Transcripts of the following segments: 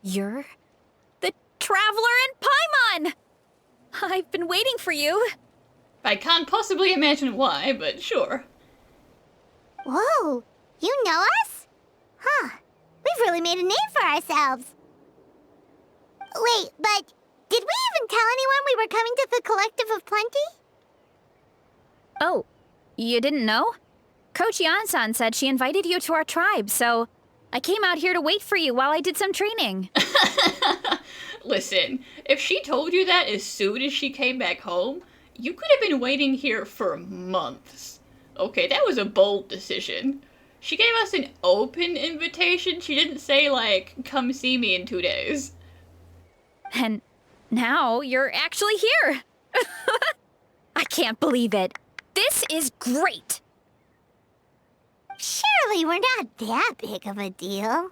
You're the Traveler in Paimon! I've been waiting for you. I can't possibly imagine why, but sure. Whoa, you know us? Huh, we've really made a name for ourselves. Wait, but did we even tell anyone we were coming to the Collective of Plenty? Oh, you didn't know? Coach Yan-san said she invited you to our tribe, so I came out here to wait for you while I did some training. Listen, if she told you that as soon as she came back home, you could have been waiting here for months. Okay, that was a bold decision. She gave us an open invitation. She didn't say, like, come see me in 2 days. And now you're actually here. I can't believe it. This is great. Surely we're not that big of a deal.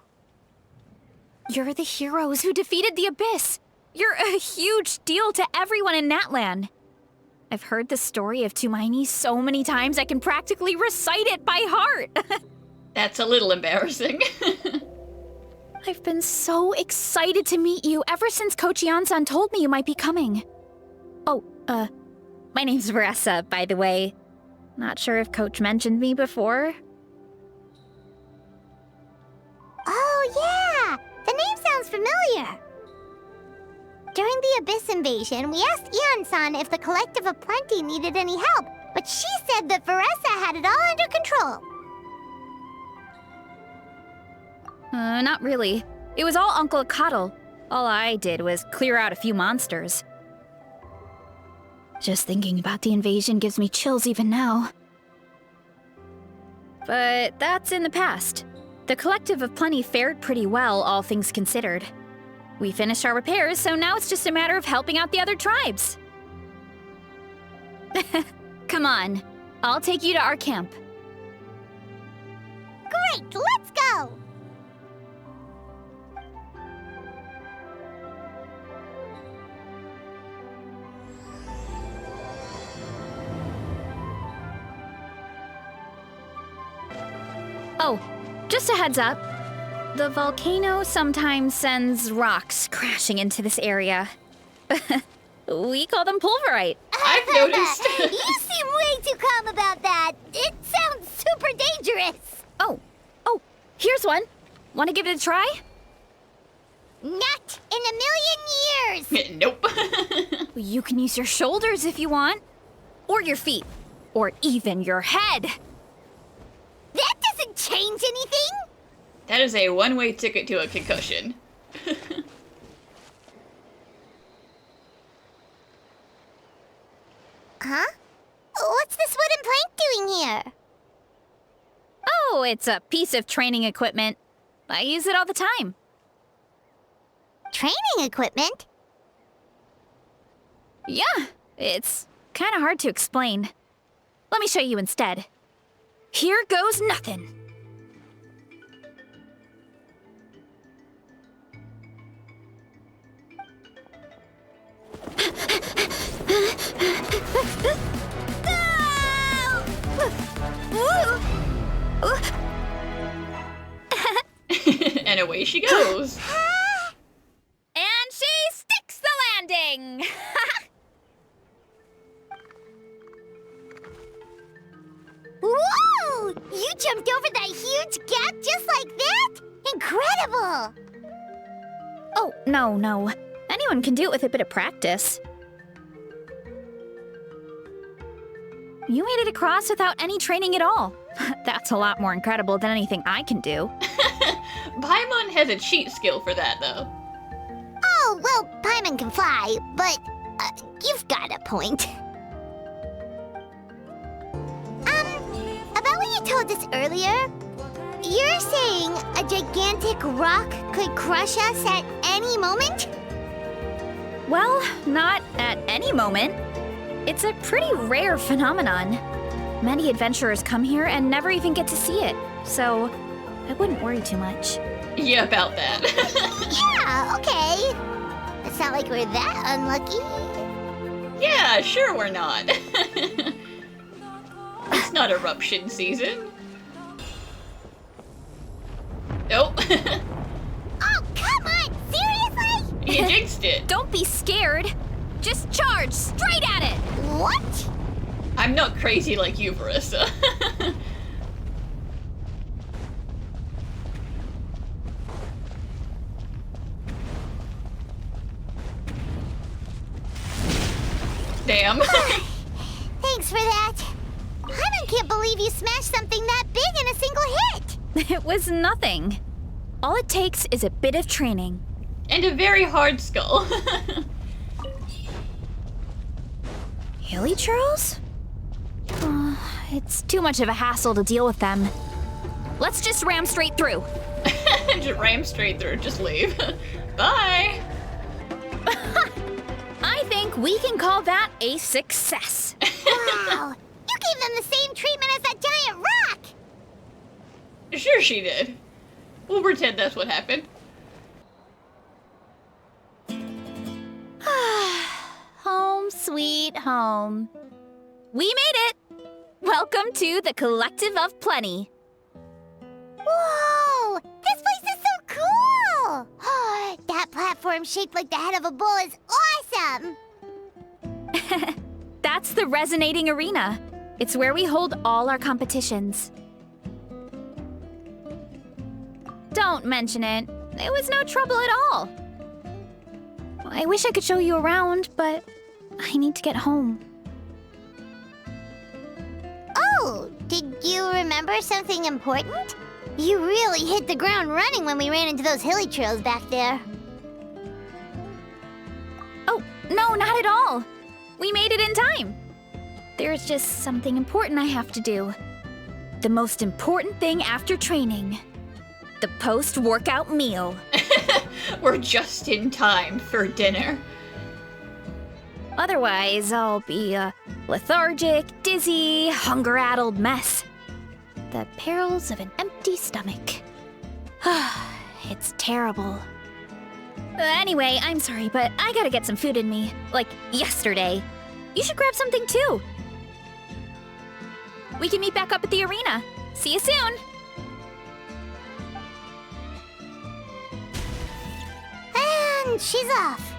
You're the heroes who defeated the Abyss. You're a huge deal to everyone in Natlan. I've heard the story of Tumaini so many times I can practically recite it by heart. That's a little embarrassing. I've been so excited to meet you ever since Coach Yan-san told me you might be coming. Oh, my name's Varesa, by the way. Not sure if Coach mentioned me before. Oh, yeah! The name sounds familiar. During the Abyss invasion, we asked Ian-san if the Collective of Plenty needed any help, but she said that Varesa had it all under control. Not really. It was all Uncle Akatl. All I did was clear out a few monsters. Just thinking about the invasion gives me chills even now. But that's in the past. The Collective of Plenty fared pretty well, all things considered. We finished our repairs, so now it's just a matter of helping out the other tribes. Come on, I'll take you to our camp. Great, let's go! Oh, just a heads up. The volcano sometimes sends rocks crashing into this area. We call them pulverite. I've noticed. You seem way too calm about that. It sounds super dangerous. Oh, here's one. Want to give it a try? Not in a million years. Nope. You can use your shoulders if you want. Or your feet. Or even your head. That doesn't change anything. That is a one-way ticket to a concussion. Huh? What's this wooden plank doing here? Oh, it's a piece of training equipment. I use it all the time. Training equipment? Yeah, it's kind of hard to explain. Let me show you instead. Here goes nothing. And away she goes. And she sticks the landing! Whoa! You jumped over that huge gap just like that? Incredible! Oh, no. Anyone can do it with a bit of practice. You made it across without any training at all. That's a lot more incredible than anything I can do. Paimon has a cheat skill for that, though. Oh, well, Paimon can fly, but you've got a point. About what you told us earlier, you're saying a gigantic rock could crush us at any moment? Well, not at any moment. It's a pretty rare phenomenon. Many adventurers come here and never even get to see it, so I wouldn't worry too much. Yeah, about that. Yeah, okay. It's not like we're that unlucky. Yeah, sure we're not. It's not eruption season. Nope. Oh, come on! Seriously? jinxed it. Don't be scared. Just charge straight at it. What? I'm not crazy like you, Varesa. Damn. Thanks for that. I can't believe you smashed something that big in a single hit. It was nothing. All it takes is a bit of training. And a very hard skull. Hilly churls? It's too much of a hassle to deal with them. Let's just ram straight through. Just ram straight through, just leave. Bye. I think we can call that a success. Wow. You gave them the same treatment as that giant rock. Sure she did. We'll pretend that's what happened. Home sweet home. We made it! Welcome to the Collective of Plenty. Whoa! This place is so cool! That platform shaped like the head of a bull is awesome! That's the Resonating Arena. It's where we hold all our competitions. Don't mention it. It was no trouble at all. I wish I could show you around, but I need to get home. Oh, did you remember something important? You really hit the ground running when we ran into those hilly trails back there. Oh, no, not at all. We made it in time. There's just something important I have to do. The most important thing after training. The post-workout meal. We're just in time for dinner. Otherwise, I'll be a lethargic, dizzy, hunger-addled mess. The perils of an empty stomach. It's terrible. Anyway, I'm sorry, but I gotta get some food in me. Like yesterday. You should grab something too. We can meet back up at the arena. See you soon. And she's off.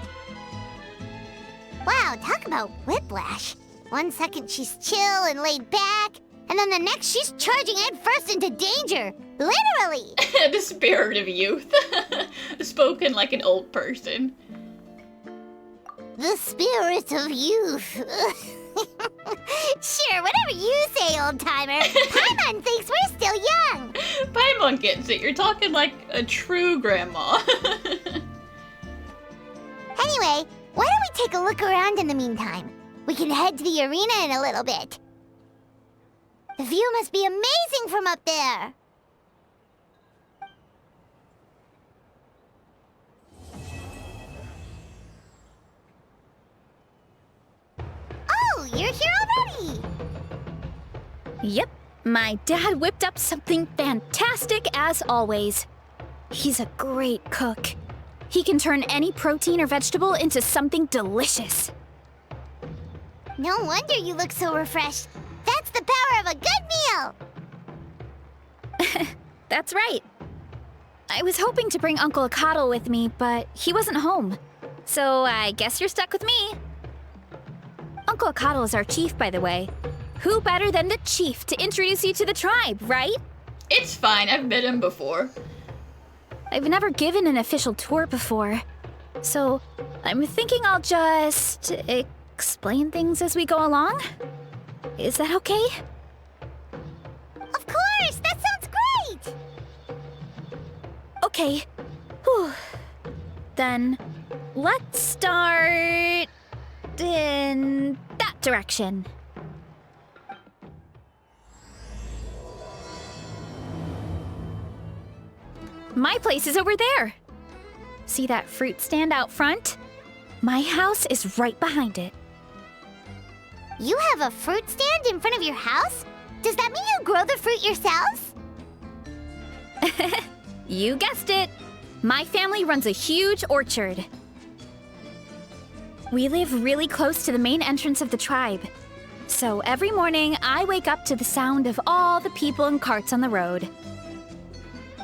Wow, talk about whiplash. 1 second she's chill and laid back, and then the next she's charging headfirst into danger. Literally. The spirit of youth. Spoken like an old person. The spirit of youth. Sure, whatever you say, old-timer. Paimon thinks we're still young. Paimon gets it. You're talking like a true grandma. Anyway, why don't we take a look around in the meantime? We can head to the arena in a little bit. The view must be amazing from up there. Oh, you're here already! Yep, my dad whipped up something fantastic as always. He's a great cook. He can turn any protein or vegetable into something delicious. No wonder you look so refreshed. That's the power of a good meal! That's right. I was hoping to bring Uncle Akatl with me, but he wasn't home. So I guess you're stuck with me. Uncle Akatl is our chief, by the way. Who better than the chief to introduce you to the tribe, right? It's fine. I've met him before. I've never given an official tour before. So I'm thinking I'll just explain things as we go along. Is that okay? Of course! That sounds great! Okay. Whew. Then let's start in that direction. My place is over there. See that fruit stand out front? My house is right behind it. You have a fruit stand in front of your house? Does that mean you grow the fruit yourselves? You guessed it. My family runs a huge orchard. We live really close to the main entrance of the tribe. So every morning, I wake up to the sound of all the people and carts on the road.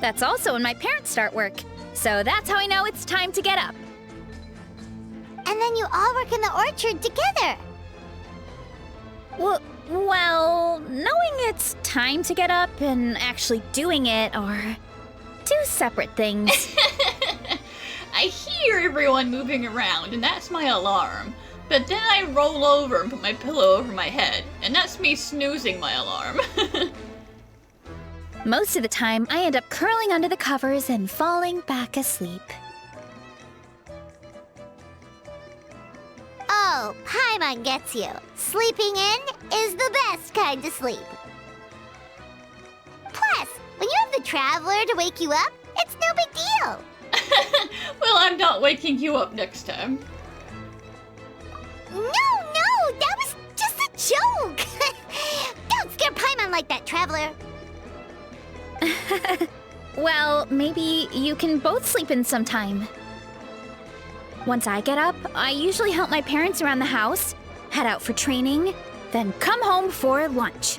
That's also when my parents start work, so that's how I know it's time to get up. and then you all work in the orchard together. Well, knowing it's time to get up and actually doing it are two separate things. I hear everyone moving around, and that's my alarm. But then I roll over and put my pillow over my head, and that's me snoozing my alarm. Most of the time, I end up curling under the covers and falling back asleep. Oh, Paimon gets you. Sleeping in is the best kind of sleep. Plus, when you have the Traveler to wake you up, it's no big deal. Well, I'm not waking you up next time. No, that was just a joke. Don't scare Paimon like that, Traveler. Well, maybe you can both sleep in sometime. Once I get up, I usually help my parents around the house, head out for training, then come home for lunch.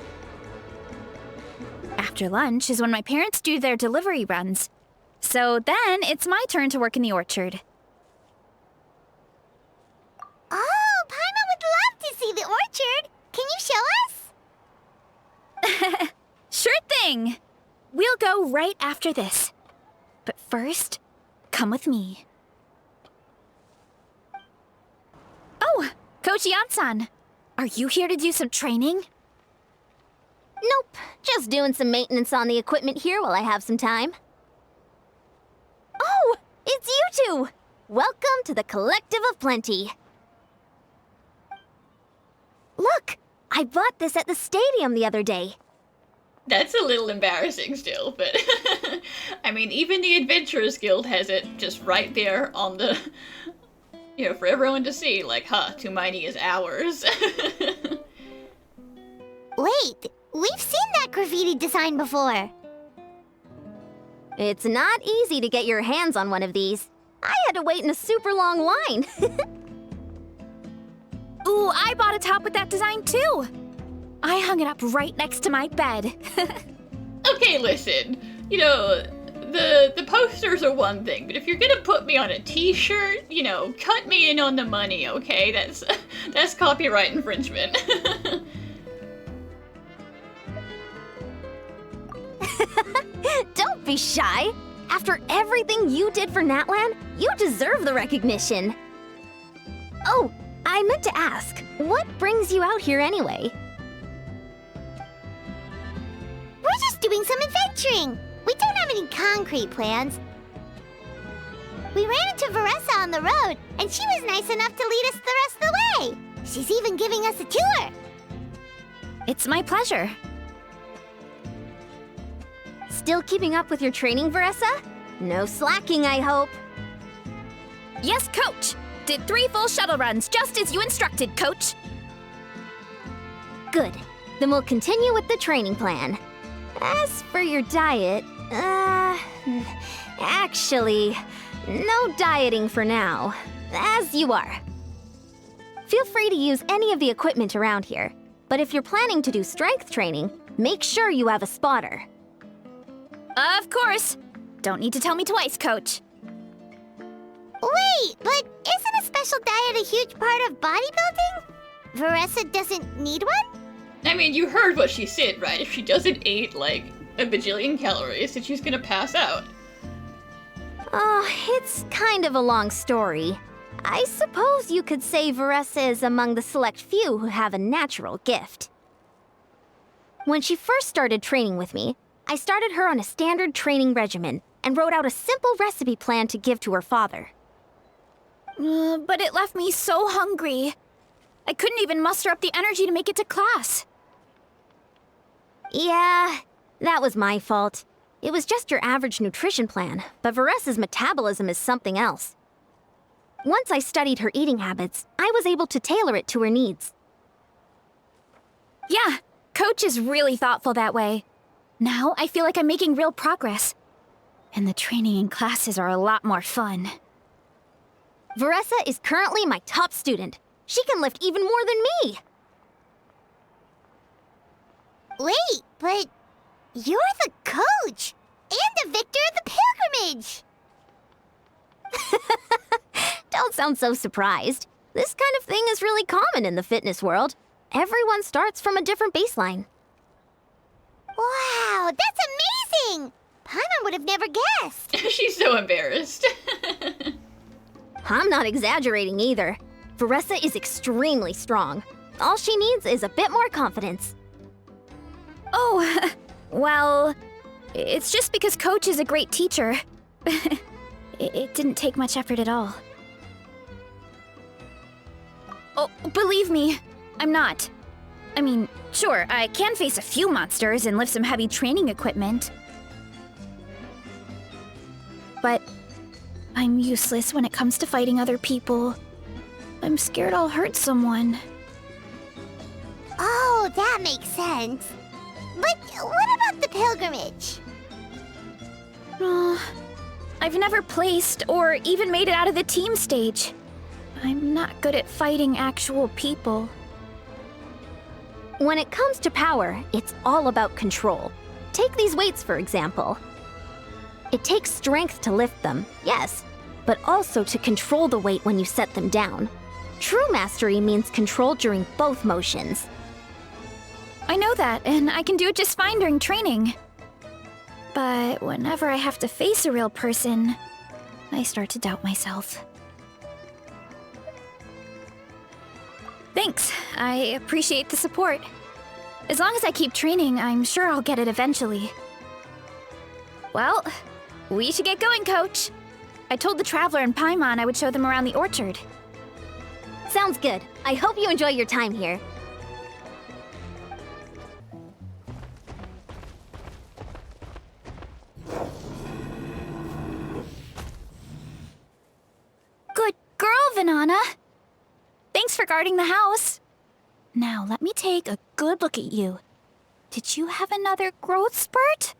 After lunch is when my parents do their delivery runs. So then it's my turn to work in the orchard. Oh, Paimon would love to see the orchard. Can you show us? Sure thing! We'll go right after this. But first, come with me. Oh, Coach Yansan, are you here to do some training? Nope, just doing some maintenance on the equipment here while I have some time. Oh, it's you two! Welcome to the Collective of Plenty. Look, I bought this at the stadium the other day. That's a little embarrassing still, but I mean, even the Adventurers Guild has it just right there on the, for everyone to see, like, too mighty is ours. Wait, we've seen that graffiti design before. It's not easy to get your hands on one of these. I had to wait in a super long line. Ooh, I bought a top with that design too. I hung it up right next to my bed. Okay, listen, the posters are one thing, but if you're gonna put me on a t-shirt, cut me in on the money, okay? That's copyright infringement. Don't be shy. After everything you did for Natlan, you deserve the recognition. Oh, I meant to ask, what brings you out here anyway? We're just doing some adventuring. We don't have any concrete plans. We ran into Varesa on the road, and she was nice enough to lead us the rest of the way. She's even giving us a tour. It's my pleasure. Still keeping up with your training, Varesa? No slacking, I hope. Yes, Coach. Did 3 full shuttle runs, just as you instructed, Coach. Good. Then we'll continue with the training plan. As for your diet, actually, no dieting for now. As you are. Feel free to use any of the equipment around here, but if you're planning to do strength training, make sure you have a spotter. Of course. Don't need to tell me twice, Coach. Wait, but isn't a special diet a huge part of bodybuilding? Varesa doesn't need one? I mean, you heard what she said, right? If she doesn't eat, like, a bajillion calories, then she's gonna pass out. Oh, it's kind of a long story. I suppose you could say Varesa is among the select few who have a natural gift. When she first started training with me, I started her on a standard training regimen and wrote out a simple recipe plan to give to her father. But it left me so hungry. I couldn't even muster up the energy to make it to class. Yeah, that was my fault. It was just your average nutrition plan, but Varesa's metabolism is something else. Once I studied her eating habits, I was able to tailor it to her needs. Yeah, Coach is really thoughtful that way. Now I feel like I'm making real progress. And the training and classes are a lot more fun. Varesa is currently my top student. She can lift even more than me. Wait, but you're the coach and the victor of the pilgrimage. Don't sound so surprised. This kind of thing is really common in the fitness world. Everyone starts from a different baseline. Wow, that's amazing! Paimon would have never guessed. She's so embarrassed. I'm not exaggerating either. Varesa is extremely strong. All she needs is a bit more confidence. Oh, well, it's just because Coach is a great teacher. It didn't take much effort at all. Oh, believe me, I'm not. I mean, sure, I can face a few monsters and lift some heavy training equipment. But I'm useless when it comes to fighting other people. I'm scared I'll hurt someone. Oh, that makes sense. But what about the pilgrimage? I've never placed or even made it out of the team stage. I'm not good at fighting actual people. When it comes to power, it's all about control. Take these weights, for example. It takes strength to lift them, yes, but also to control the weight when you set them down. True mastery means control during both motions. I know that, and I can do it just fine during training. But whenever I have to face a real person, I start to doubt myself. Thanks, I appreciate the support. As long as I keep training, I'm sure I'll get it eventually. Well, we should get going, Coach. I told the Traveler and Paimon I would show them around the orchard. Sounds good. I hope you enjoy your time here. Good girl, Vanana. Thanks for guarding the house. Now, let me take a good look at you. Did you have another growth spurt?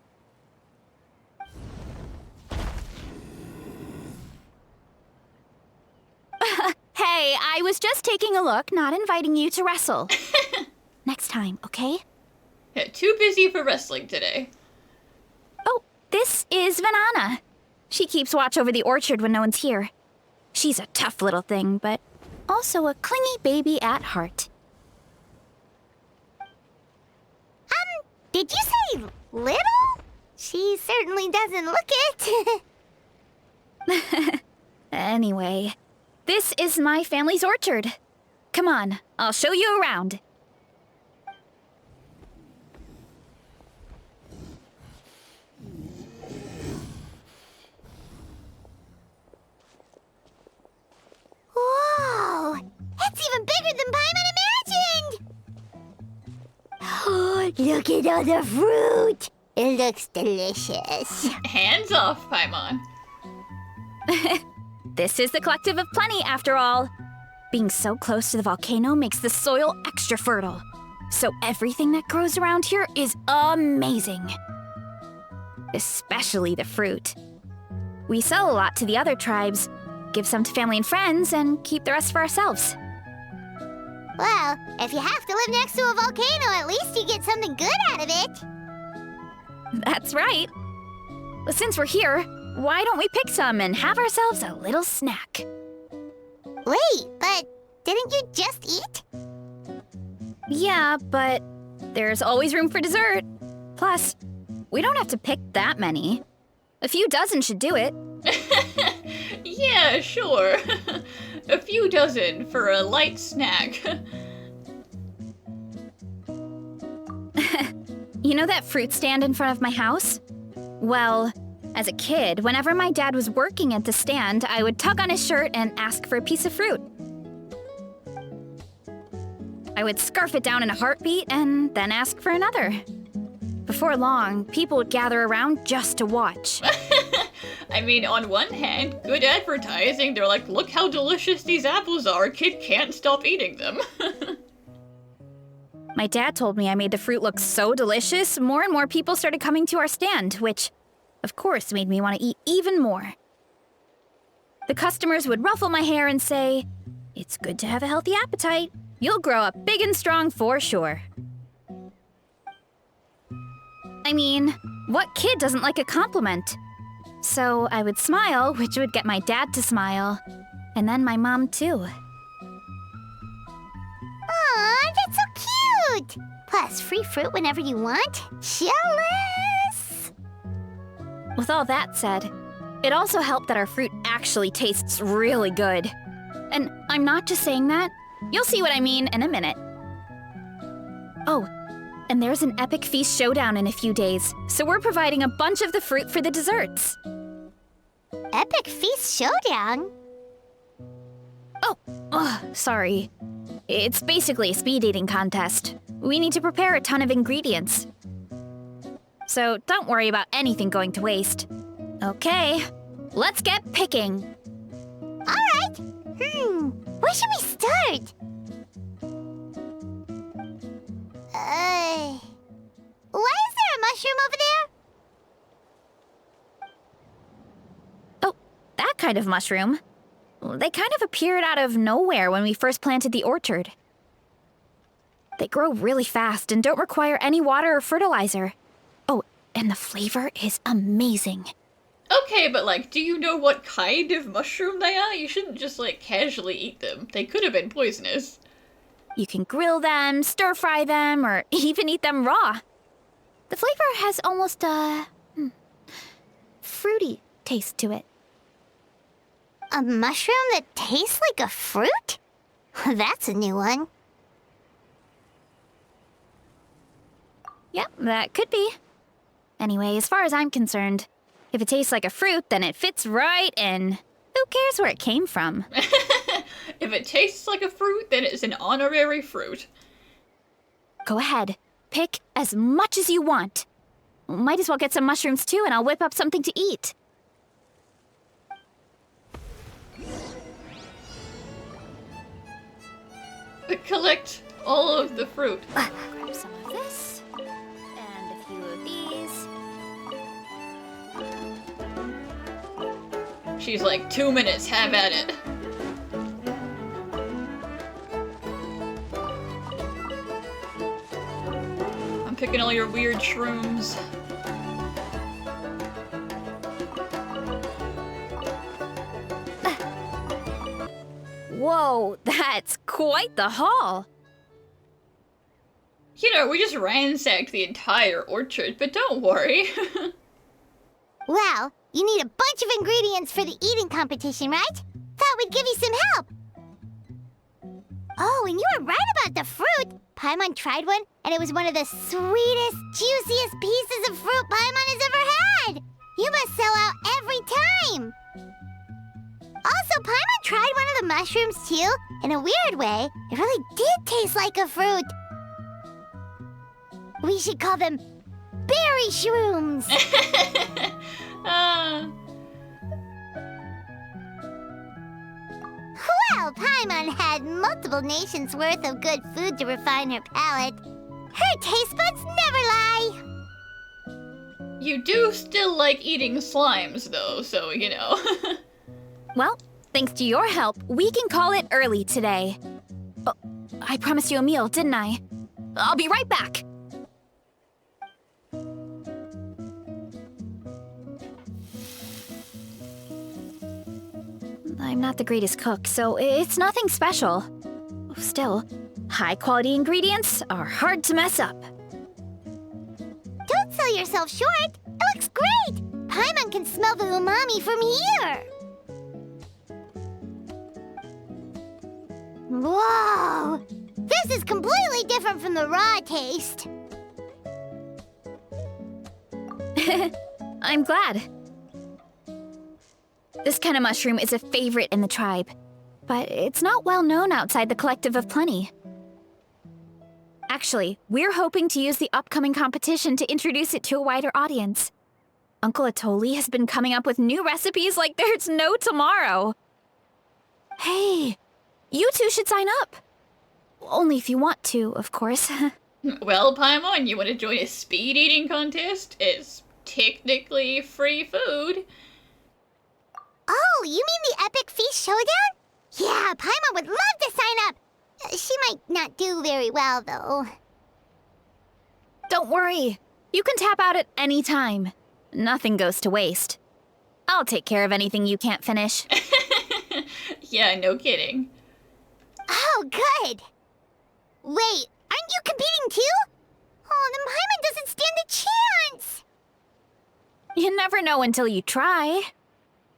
Hey, I was just taking a look, not inviting you to wrestle. Next time, okay? Yeah, too busy for wrestling today. Oh, this is Vanana. She keeps watch over the orchard when no one's here. She's a tough little thing, but also a clingy baby at heart. Did you say little? She certainly doesn't look it. Anyway, this is my family's orchard. Come on, I'll show you around. Whoa! It's even bigger than Paimon imagined! Oh, look at all the fruit! It looks delicious. Hands off, Paimon. This is the Collective of Plenty, after all. Being so close to the volcano makes the soil extra fertile. So everything that grows around here is amazing. Especially the fruit. We sell a lot to the other tribes, give some to family and friends, and keep the rest for ourselves. Well, if you have to live next to a volcano, at least you get something good out of it. That's right. Well, since we're here, why don't we pick some and have ourselves a little snack? Wait, but didn't you just eat? Yeah, but there's always room for dessert. Plus, we don't have to pick that many. A few dozen should do it. Yeah, sure. A few dozen for a light snack. You know that fruit stand in front of my house? Well, as a kid, whenever my dad was working at the stand, I would tug on his shirt and ask for a piece of fruit. I would scarf it down in a heartbeat and then ask for another. Before long, people would gather around just to watch. I mean, on one hand, good advertising. They're like, look how delicious these apples are. Kid can't stop eating them. My dad told me I made the fruit look so delicious, more and more people started coming to our stand, which, of course, made me want to eat even more. The customers would ruffle my hair and say, "It's good to have a healthy appetite. You'll grow up big and strong for sure." I mean, what kid doesn't like a compliment? So I would smile, which would get my dad to smile, and then my mom too. fruit! Plus, free fruit whenever you want? Jealous! With all that said, it also helped that our fruit actually tastes really good. And I'm not just saying that. You'll see what I mean in a minute. Oh, and there's an epic feast showdown in a few days, so we're providing a bunch of the fruit for the desserts. Epic Feast Showdown? Sorry. It's basically a speed eating contest. We need to prepare a ton of ingredients. So don't worry about anything going to waste. Okay, let's get picking. Alright! Where should we start? Why is there a mushroom over there? Oh, that kind of mushroom. They kind of appeared out of nowhere when we first planted the orchard. They grow really fast and don't require any water or fertilizer. Oh, and the flavor is amazing. Okay, but like, do you know what kind of mushroom they are? You shouldn't just like casually eat them. They could have been poisonous. You can grill them, stir-fry them, or even eat them raw. The flavor has almost a fruity taste to it. A mushroom that tastes like a fruit? That's a new one. Yep, that could be. Anyway, as far as I'm concerned, if it tastes like a fruit, then it fits right in. Who cares where it came from? If it tastes like a fruit, then it's an honorary fruit. Go ahead. Pick as much as you want. Might as well get some mushrooms too, and I'll whip up something to eat. Collect all of the fruit. Grab some of this, and a few of these. She's like, 2 minutes, have at it. I'm picking all your weird shrooms. Whoa, that's quite the haul. You know, we just ransacked the entire orchard, but don't worry. Well, you need a bunch of ingredients for the eating competition, right? Thought we'd give you some help. Oh, and you were right about the fruit. Paimon tried one, and it was one of the sweetest, juiciest pieces of fruit Paimon has ever had. You must sell out every time. Also, Paimon tried one of the mushrooms too. In a weird way, it really did taste like a fruit. We should call them berry shrooms. Well, Paimon had multiple nations' worth of good food to refine her palate. Her taste buds never lie. You do still like eating slimes, though, so, you know. Well, thanks to your help, we can call it early today. Oh, I promised you a meal, didn't I? I'll be right back. I'm not the greatest cook, so it's nothing special. Still, high-quality ingredients are hard to mess up. Don't sell yourself short. It looks great. Paimon can smell the umami from here. Whoa! This is completely different from the raw taste. I'm glad. This kind of mushroom is a favorite in the tribe, but it's not well known outside the Collective of Plenty. Actually, we're hoping to use the upcoming competition to introduce it to a wider audience. Uncle Atoli has been coming up with new recipes like there's no tomorrow. Hey, you two should sign up. Only if you want to, of course. Well, Paimon, you want to join a speed eating contest? It's technically free food. Oh, you mean the Epic Feast Showdown? Yeah, Paimon would love to sign up. She might not do very well, though. Don't worry. You can tap out at any time. Nothing goes to waste. I'll take care of anything you can't finish. Yeah, no kidding. Oh, good. Wait, aren't You competing too? Oh, the Paimon doesn't stand a chance! You never know until you try.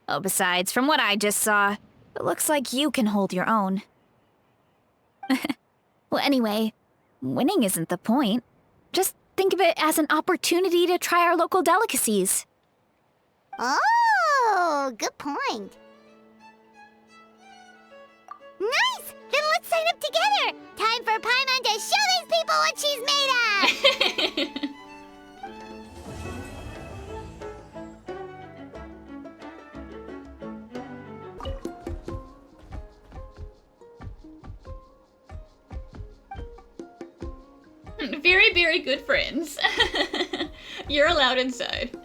Oh, besides, from what I just saw, it looks like you can hold your own. Well, anyway, winning isn't the point. Just think of it as an opportunity to try our local delicacies. Oh, good point. Nice! Then let's sign up together! Time for Paimon to show these people what she's made of! Very, very good friends. You're allowed inside.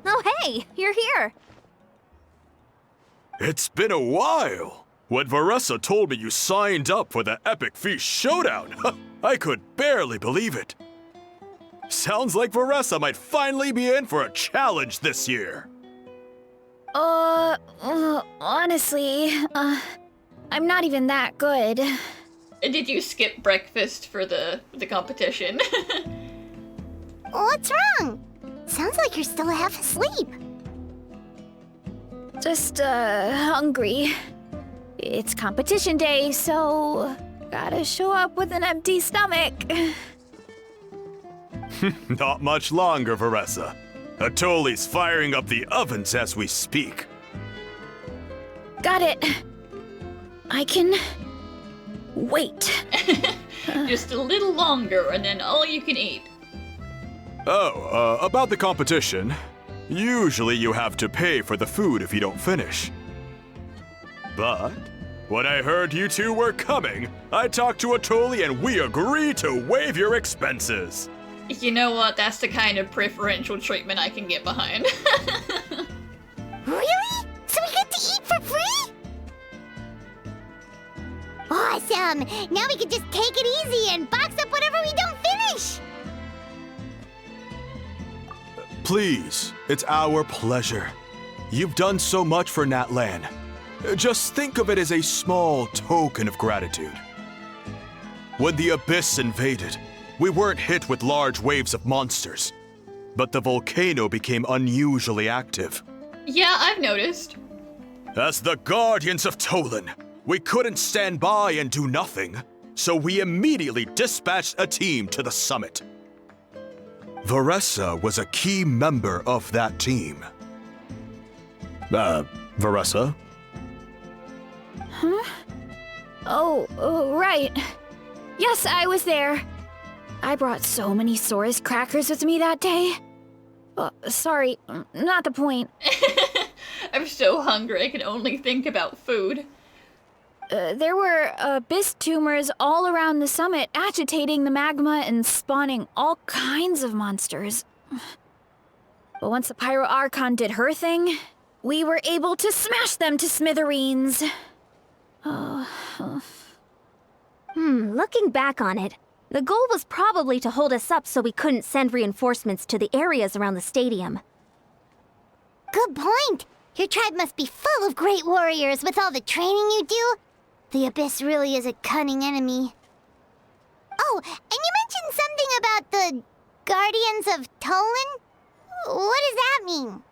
Oh, hey, you're here. It's been a while. When Varesa told me you signed up for the Epic Feast Showdown, I could barely believe it. Sounds like Varesa might finally be in for a challenge this year. Honestly, I'm not even that good. Did you skip breakfast for the competition? What's wrong? Sounds like you're still half asleep. Just, hungry. It's competition day, so gotta show up with an empty stomach. Not much longer, Varesa. Atoli's firing up the ovens as we speak. Got it. I can wait. Just a little longer and then all you can eat. Oh, about the competition. Usually you have to pay for the food if you don't finish. But when I heard you two were coming, I talked to Atoli and we agreed to waive your expenses. You know what? That's the kind of preferential treatment I can get behind. Really? So we get to eat for free? Awesome! Now we can just take it easy and box up whatever we don't finish! Please, it's our pleasure. You've done so much for Natlan. Just think of it as a small token of gratitude. When the Abyss invaded, we weren't hit with large waves of monsters, but the volcano became unusually active. Yeah, I've noticed. As the Guardians of Tolan, we couldn't stand by and do nothing, so we immediately dispatched a team to the summit. Varesa was a key member of that team. Varesa? Huh? Oh, right. Yes, I was there. I brought so many Saurus crackers with me that day. Sorry, not the point. I'm so hungry I can only think about food. There were abyss tumors all around the summit, agitating the magma and spawning all kinds of monsters. But once the Pyro Archon did her thing, we were able to smash them to smithereens. Looking back on it, the goal was probably to hold us up so we couldn't send reinforcements to the areas around the stadium. Good point! Your tribe must be full of great warriors with all the training you do. The Abyss really is a cunning enemy. Oh, and you mentioned something about the Guardians of Tolan? What does that mean?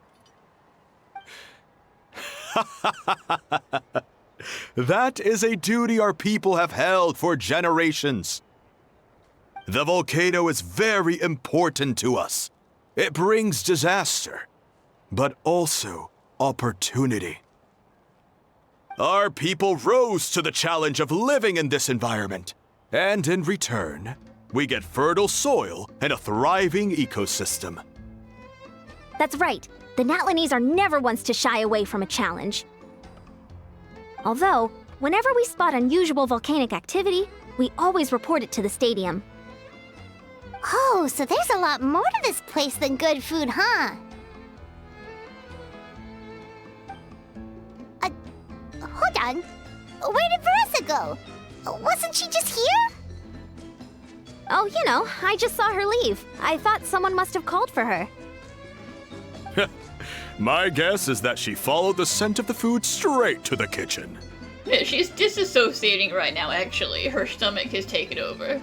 That is a duty our people have held for generations. The volcano is very important to us. It brings disaster, but also opportunity. Our people rose to the challenge of living in this environment, and in return, we get fertile soil and a thriving ecosystem. That's right. The Natlanese are never ones to shy away from a challenge. Although, whenever we spot unusual volcanic activity, we always report it to the stadium. Oh, so there's a lot more to this place than good food, huh? Hold on. Where did Varesa go? Wasn't she just here? Oh, you know, I just saw her leave. I thought someone must have called for her. My guess is that she followed the scent of the food straight to the kitchen. Yeah, she's disassociating right now, actually. Her stomach has taken over.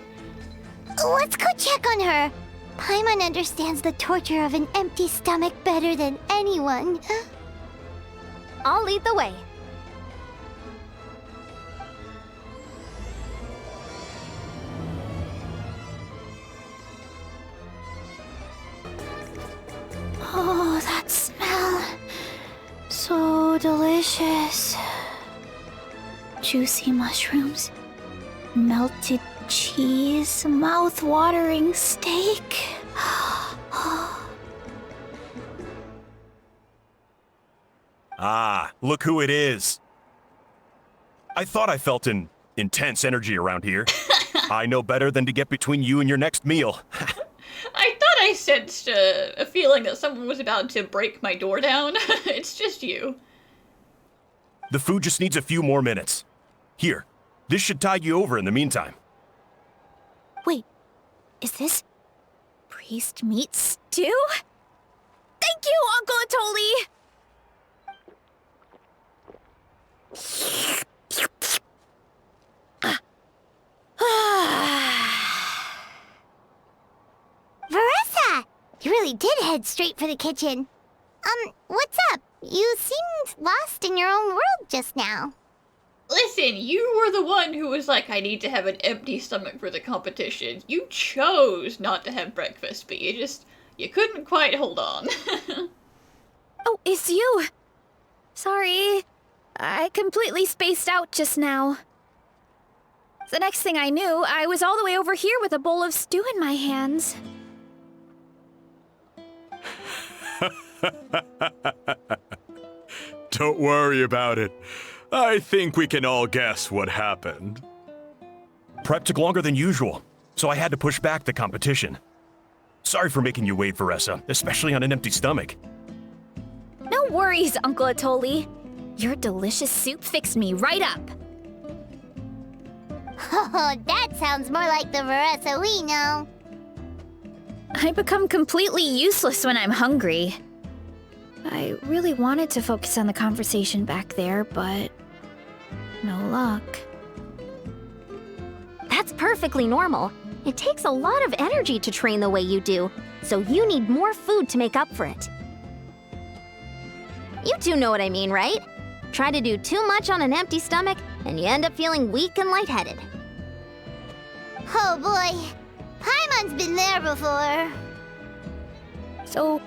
Let's go check on her. Paimon understands the torture of an empty stomach better than anyone. I'll lead the way. Oh, that smell. So delicious. Juicy mushrooms, melted cheese, mouth-watering steak. Ah, look who it is. I thought I felt an intense energy around here. I know better than to get between you and your next meal. I thought I sensed a feeling that someone was about to break my door down. It's just you. The food just needs a few more minutes. Here, this should tide you over in the meantime. Wait, is this priest meat stew? Thank you, Uncle Atoli! Varesa! You really did head straight for the kitchen. What's up? You seemed lost in your own world just now. Listen, you were the one who was like, I need to have an empty stomach for the competition. You chose not to have breakfast, but you couldn't quite hold on. Oh, it's you! Sorry, I completely spaced out just now. The next thing I knew, I was all the way over here with a bowl of stew in my hands. Don't worry about it. I think we can all guess what happened. Prep took longer than usual, so I had to push back the competition. Sorry for making you wait, Varesa, especially on an empty stomach. No worries, Uncle Atoli. Your delicious soup fixed me right up. Oh, that sounds more like the Varesa we know. I become completely useless when I'm hungry. I really wanted to focus on the conversation back there, but no luck. That's perfectly normal. It takes a lot of energy to train the way you do, so you need more food to make up for it. You two know what I mean, right? Try to do too much on an empty stomach, and you end up feeling weak and lightheaded. Oh boy, Paimon's been there before. So,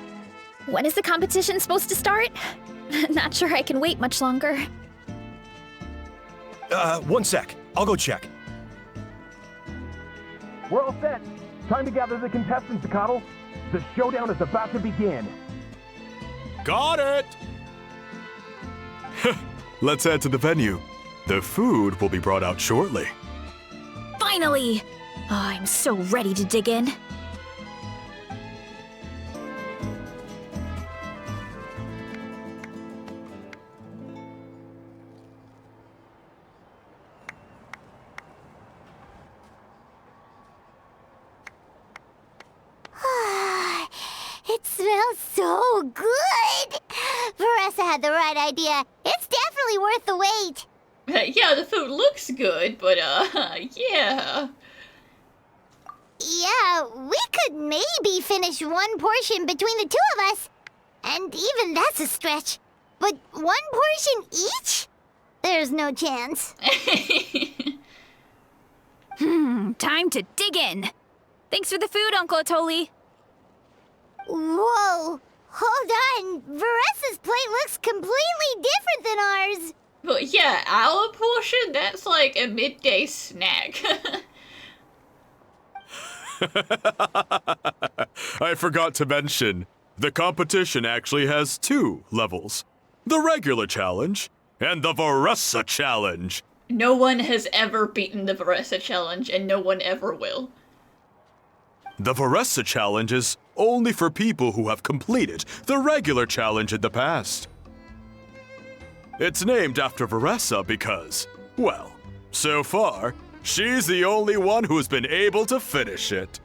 when is the competition supposed to start? Not sure I can wait much longer. 1 sec. I'll go check. We're all set. Time to gather the contestants, Coddle. The showdown is about to begin. Got it! Let's head to the venue. The food will be brought out shortly. Finally! Oh, I'm so ready to dig in. It smells so good! Varesa had the right idea. It's definitely worth the wait. Yeah, the food looks good, but yeah. Yeah, we could maybe finish one portion between the two of us. And even that's a stretch. But one portion each? There's no chance. Time to dig in. Thanks for the food, Uncle Atoli. Whoa! Hold on! Varesa's plate looks completely different than ours! But yeah, our portion, that's like a midday snack. I forgot to mention, the competition actually has 2 levels. The regular challenge and the Varesa challenge. No one has ever beaten the Varesa challenge, and no one ever will. The Varesa challenge is only for people who have completed the regular challenge in the past. It's named after Varesa because, well, so far, she's the only one who's been able to finish it.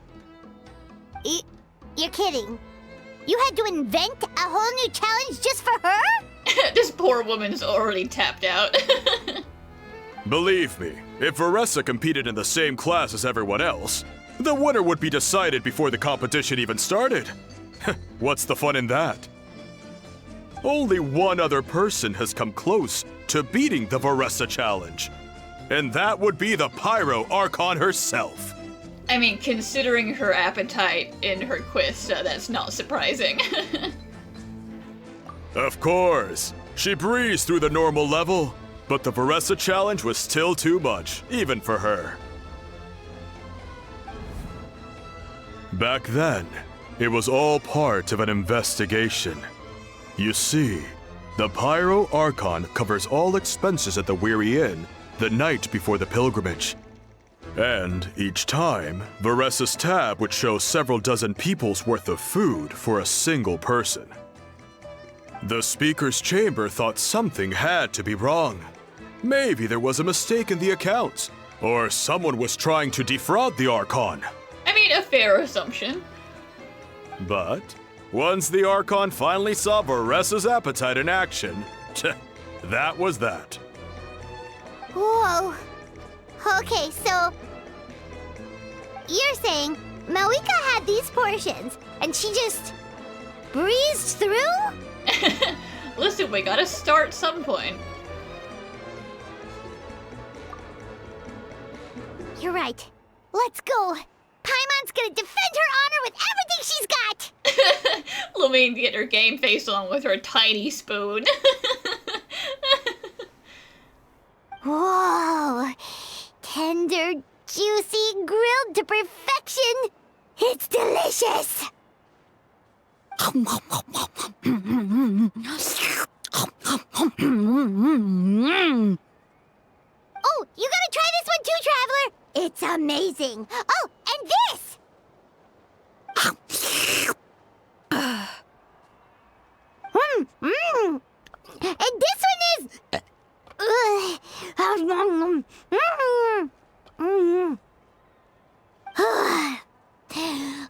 You're kidding. You had to invent a whole new challenge just for her? This poor woman's already tapped out. Believe me, if Varesa competed in the same class as everyone else, the winner would be decided before the competition even started. What's the fun in that? Only one other person has come close to beating the Varesa challenge, and that would be the Pyro Archon herself. I mean, considering her appetite in her quest, that's not surprising. Of course, she breezed through the normal level, but the Varesa challenge was still too much, even for her. Back then, it was all part of an investigation. You see, the Pyro Archon covers all expenses at the Weary Inn the night before the pilgrimage. And each time, Varesa's tab would show several dozen people's worth of food for a single person. The speaker's chamber thought something had to be wrong. Maybe there was a mistake in the accounts, or someone was trying to defraud the Archon. I mean, a fair assumption. But once the Archon finally saw Varesa's appetite in action, that was that. Whoa. Okay, so you're saying Malika had these portions and she just breezed through? Listen, we gotta start some point. You're right. Let's go. Paimon's gonna defend her honor with everything she's got! Lumine get her game face on with her tiny spoon. Whoa. Tender, juicy, grilled to perfection. It's delicious. Oh, you gotta try this one too, Traveler. It's amazing. Oh, and this. And this one is.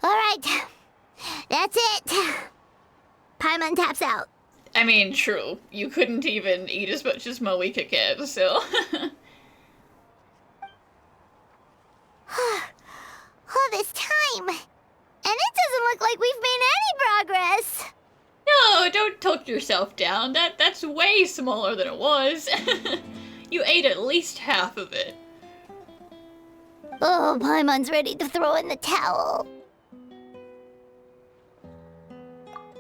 All right, that's it. Paimon taps out. I mean, true. You couldn't even eat as much as Moeka can, so. All this time. And it doesn't look like we've made any progress. No, don't talk yourself down. That's way smaller than it was. You ate at least half of it. Oh, Paimon's ready to throw in the towel.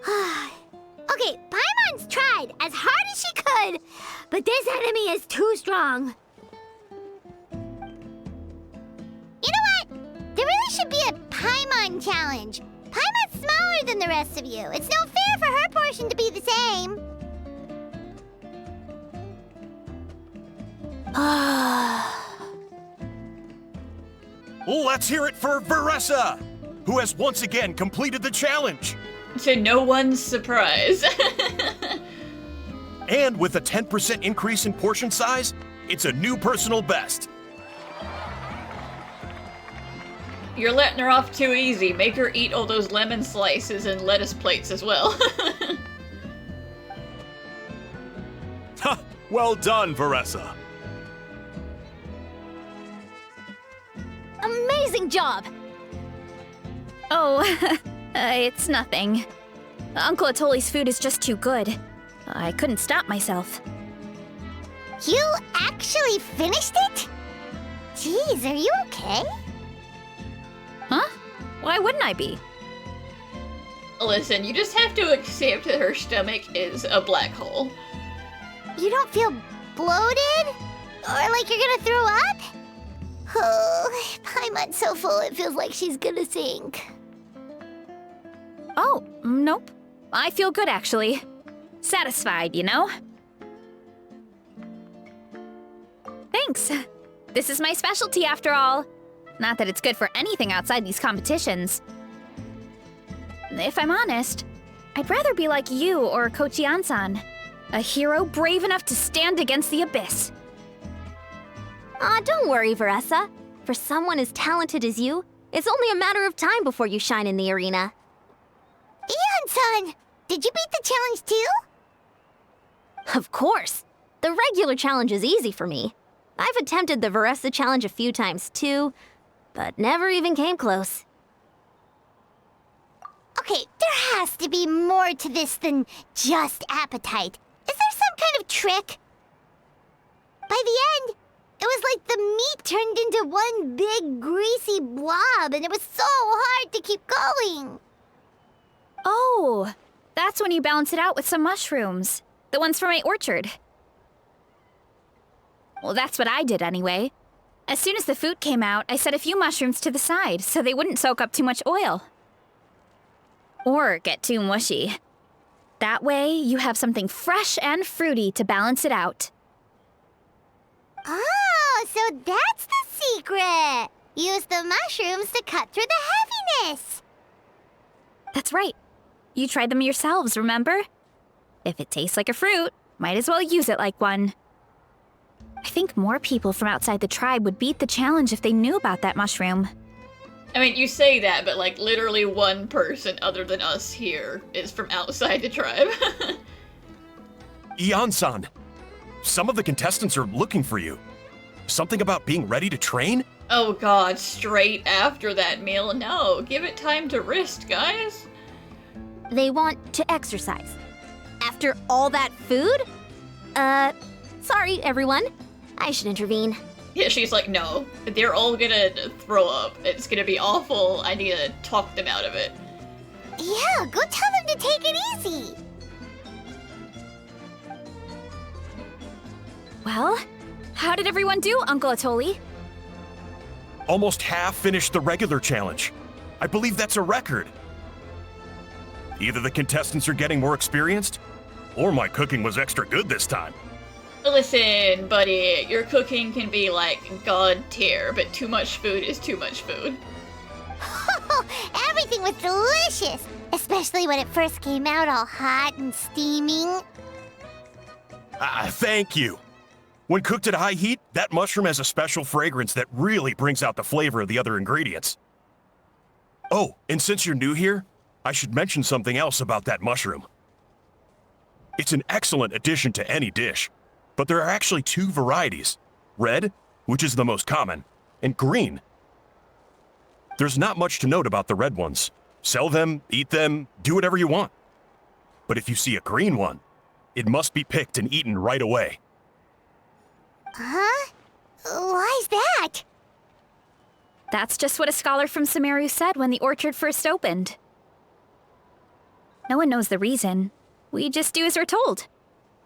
Okay, Paimon's tried as hard as she could, but this enemy is too strong. You know what? There really should be a Paimon challenge. Paimon's smaller than the rest of you. It's no fair for her portion to be the same. Let's hear it for Varesa, who has once again completed the challenge. To no one's surprise. And with a 10% increase in portion size, it's a new personal best. You're letting her off too easy. Make her eat all those lemon slices and lettuce plates as well. Ha! Well done, Varesa. Amazing job! Oh, it's nothing. Uncle Atoli's food is just too good. I couldn't stop myself. You actually finished it? Jeez, are you okay? Huh? Why wouldn't I be? Listen, you just have to accept that her stomach is a black hole. You don't feel bloated? Or like you're gonna throw up? Oh, Paimon's so full it feels like she's gonna sink. Oh, nope. I feel good, actually. Satisfied, you know? Thanks. This is my specialty, after all. Not that it's good for anything outside these competitions. If I'm honest, I'd rather be like you or Kochi-an-san. A hero brave enough to stand against the abyss. Aw, don't worry, Varesa. For someone as talented as you, it's only a matter of time before you shine in the arena. Ian-san! on. Did you beat the challenge too? Of course. The regular challenge is easy for me. I've attempted the Varesa challenge a few times too, but never even came close. Okay, there has to be more to this than just appetite. Is there some kind of trick? By the end, it was like the meat turned into one big greasy blob, and it was so hard to keep going. Oh, that's when you balance it out with some mushrooms. The ones from my orchard. Well, that's what I did anyway. As soon as the food came out, I set a few mushrooms to the side so they wouldn't soak up too much oil. Or get too mushy. That way, you have something fresh and fruity to balance it out. Oh, so that's the secret. Use the mushrooms to cut through the heaviness. That's right. You tried them yourselves, remember? If it tastes like a fruit, might as well use it like one. I think more people from outside the tribe would beat the challenge if they knew about that mushroom. I mean, you say that, but like literally one person other than us here is from outside the tribe. Ian-san, some of the contestants are looking for you. Something about being ready to train? Oh god, straight after that meal? No, give it time to rest, guys. They want to exercise. After all that food? Sorry, everyone. I should intervene. Yeah, she's like, no, they're all gonna throw up. It's gonna be awful. I need to talk them out of it. Yeah, go tell them to take it easy. Well, how did everyone do, Uncle Atoli? Almost half finished the regular challenge. I believe that's a record. Either the contestants are getting more experienced, or my cooking was extra good this time. Listen, buddy, your cooking can be like god tier, but too much food is too much food. Everything was delicious, especially when it first came out all hot and steaming. Thank you. When cooked at high heat, that mushroom has a special fragrance that really brings out the flavor of the other ingredients. Oh, and since you're new here, I should mention something else about that mushroom. It's an excellent addition to any dish, but there are actually two varieties. Red, which is the most common, and green. There's not much to note about the red ones. Sell them, eat them, do whatever you want. But if you see a green one, it must be picked and eaten right away. Huh? Why's that? That's just what a scholar from Sumeru said when the orchard first opened. No one knows the reason. We just do as we're told.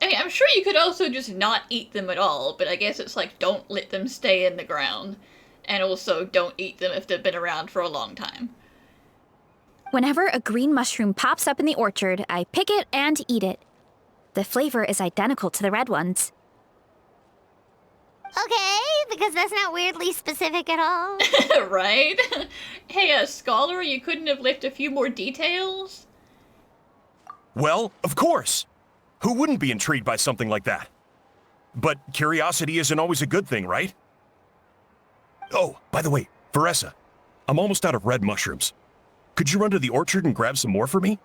I mean, I'm sure you could also just not eat them at all, but I guess it's like don't let them stay in the ground. And also don't eat them if they've been around for a long time. Whenever a green mushroom pops up in the orchard, I pick it and eat it. The flavor is identical to the red ones. Okay, because that's not weirdly specific at all. Right? Hey, scholar, you couldn't have left a few more details? Well, of course. Who wouldn't be intrigued by something like that? But curiosity isn't always a good thing, right? Oh, by the way, Varesa, I'm almost out of red mushrooms. Could you run to the orchard and grab some more for me?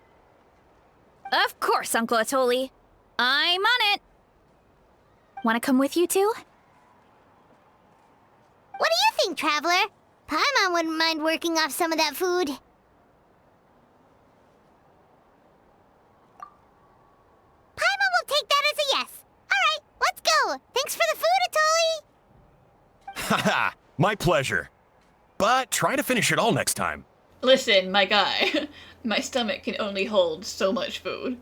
Of course, Uncle Atoli. I'm on it. Want to come with you too? What do you think, Traveler? Paimon wouldn't mind working off some of that food. Paimon will take that as a yes. All right, let's go. Thanks for the food, Atoli. Haha, my pleasure. But try to finish it all next time. Listen, my guy, my stomach can only hold so much food.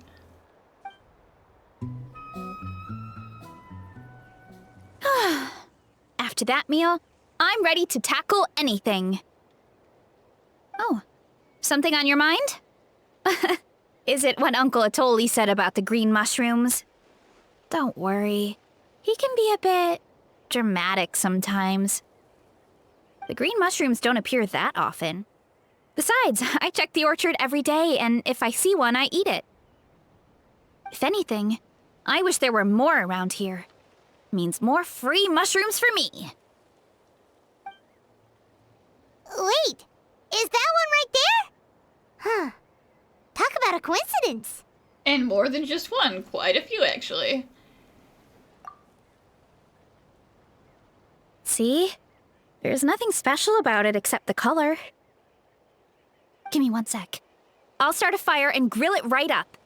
After that meal, I'm ready to tackle anything. Oh, something on your mind? Is it what Uncle Atoli said about the green mushrooms? Don't worry. He can be a bit dramatic sometimes. The green mushrooms don't appear that often. Besides, I check the orchard every day, and if I see one, I eat it. If anything, I wish there were more around here. Means more free mushrooms for me. Wait, is that one right there? Huh. Talk about a coincidence. And more than just one, quite a few actually. See? There's nothing special about it except the color. Give me 1 sec. I'll start a fire and grill it right up.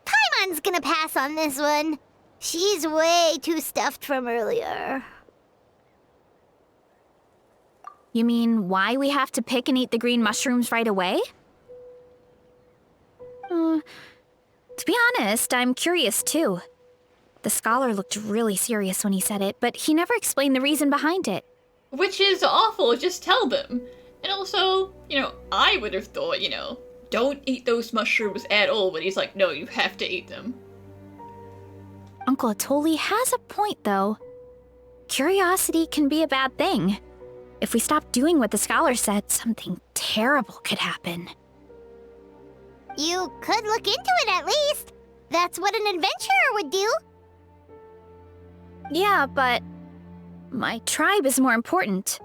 Paimon's gonna pass on this one. She's way too stuffed from earlier. You mean why we have to pick and eat the green mushrooms right away? To be honest, I'm curious too. The scholar looked really serious when he said it, but he never explained the reason behind it. Which is awful, just tell them. And also, I would have thought, don't eat those mushrooms at all, but he's like, no, you have to eat them. Uncle Atoli has a point, though. Curiosity can be a bad thing. If we stop doing what the scholar said, something terrible could happen. You could look into it at least. That's what an adventurer would do. Yeah, but my tribe is more important.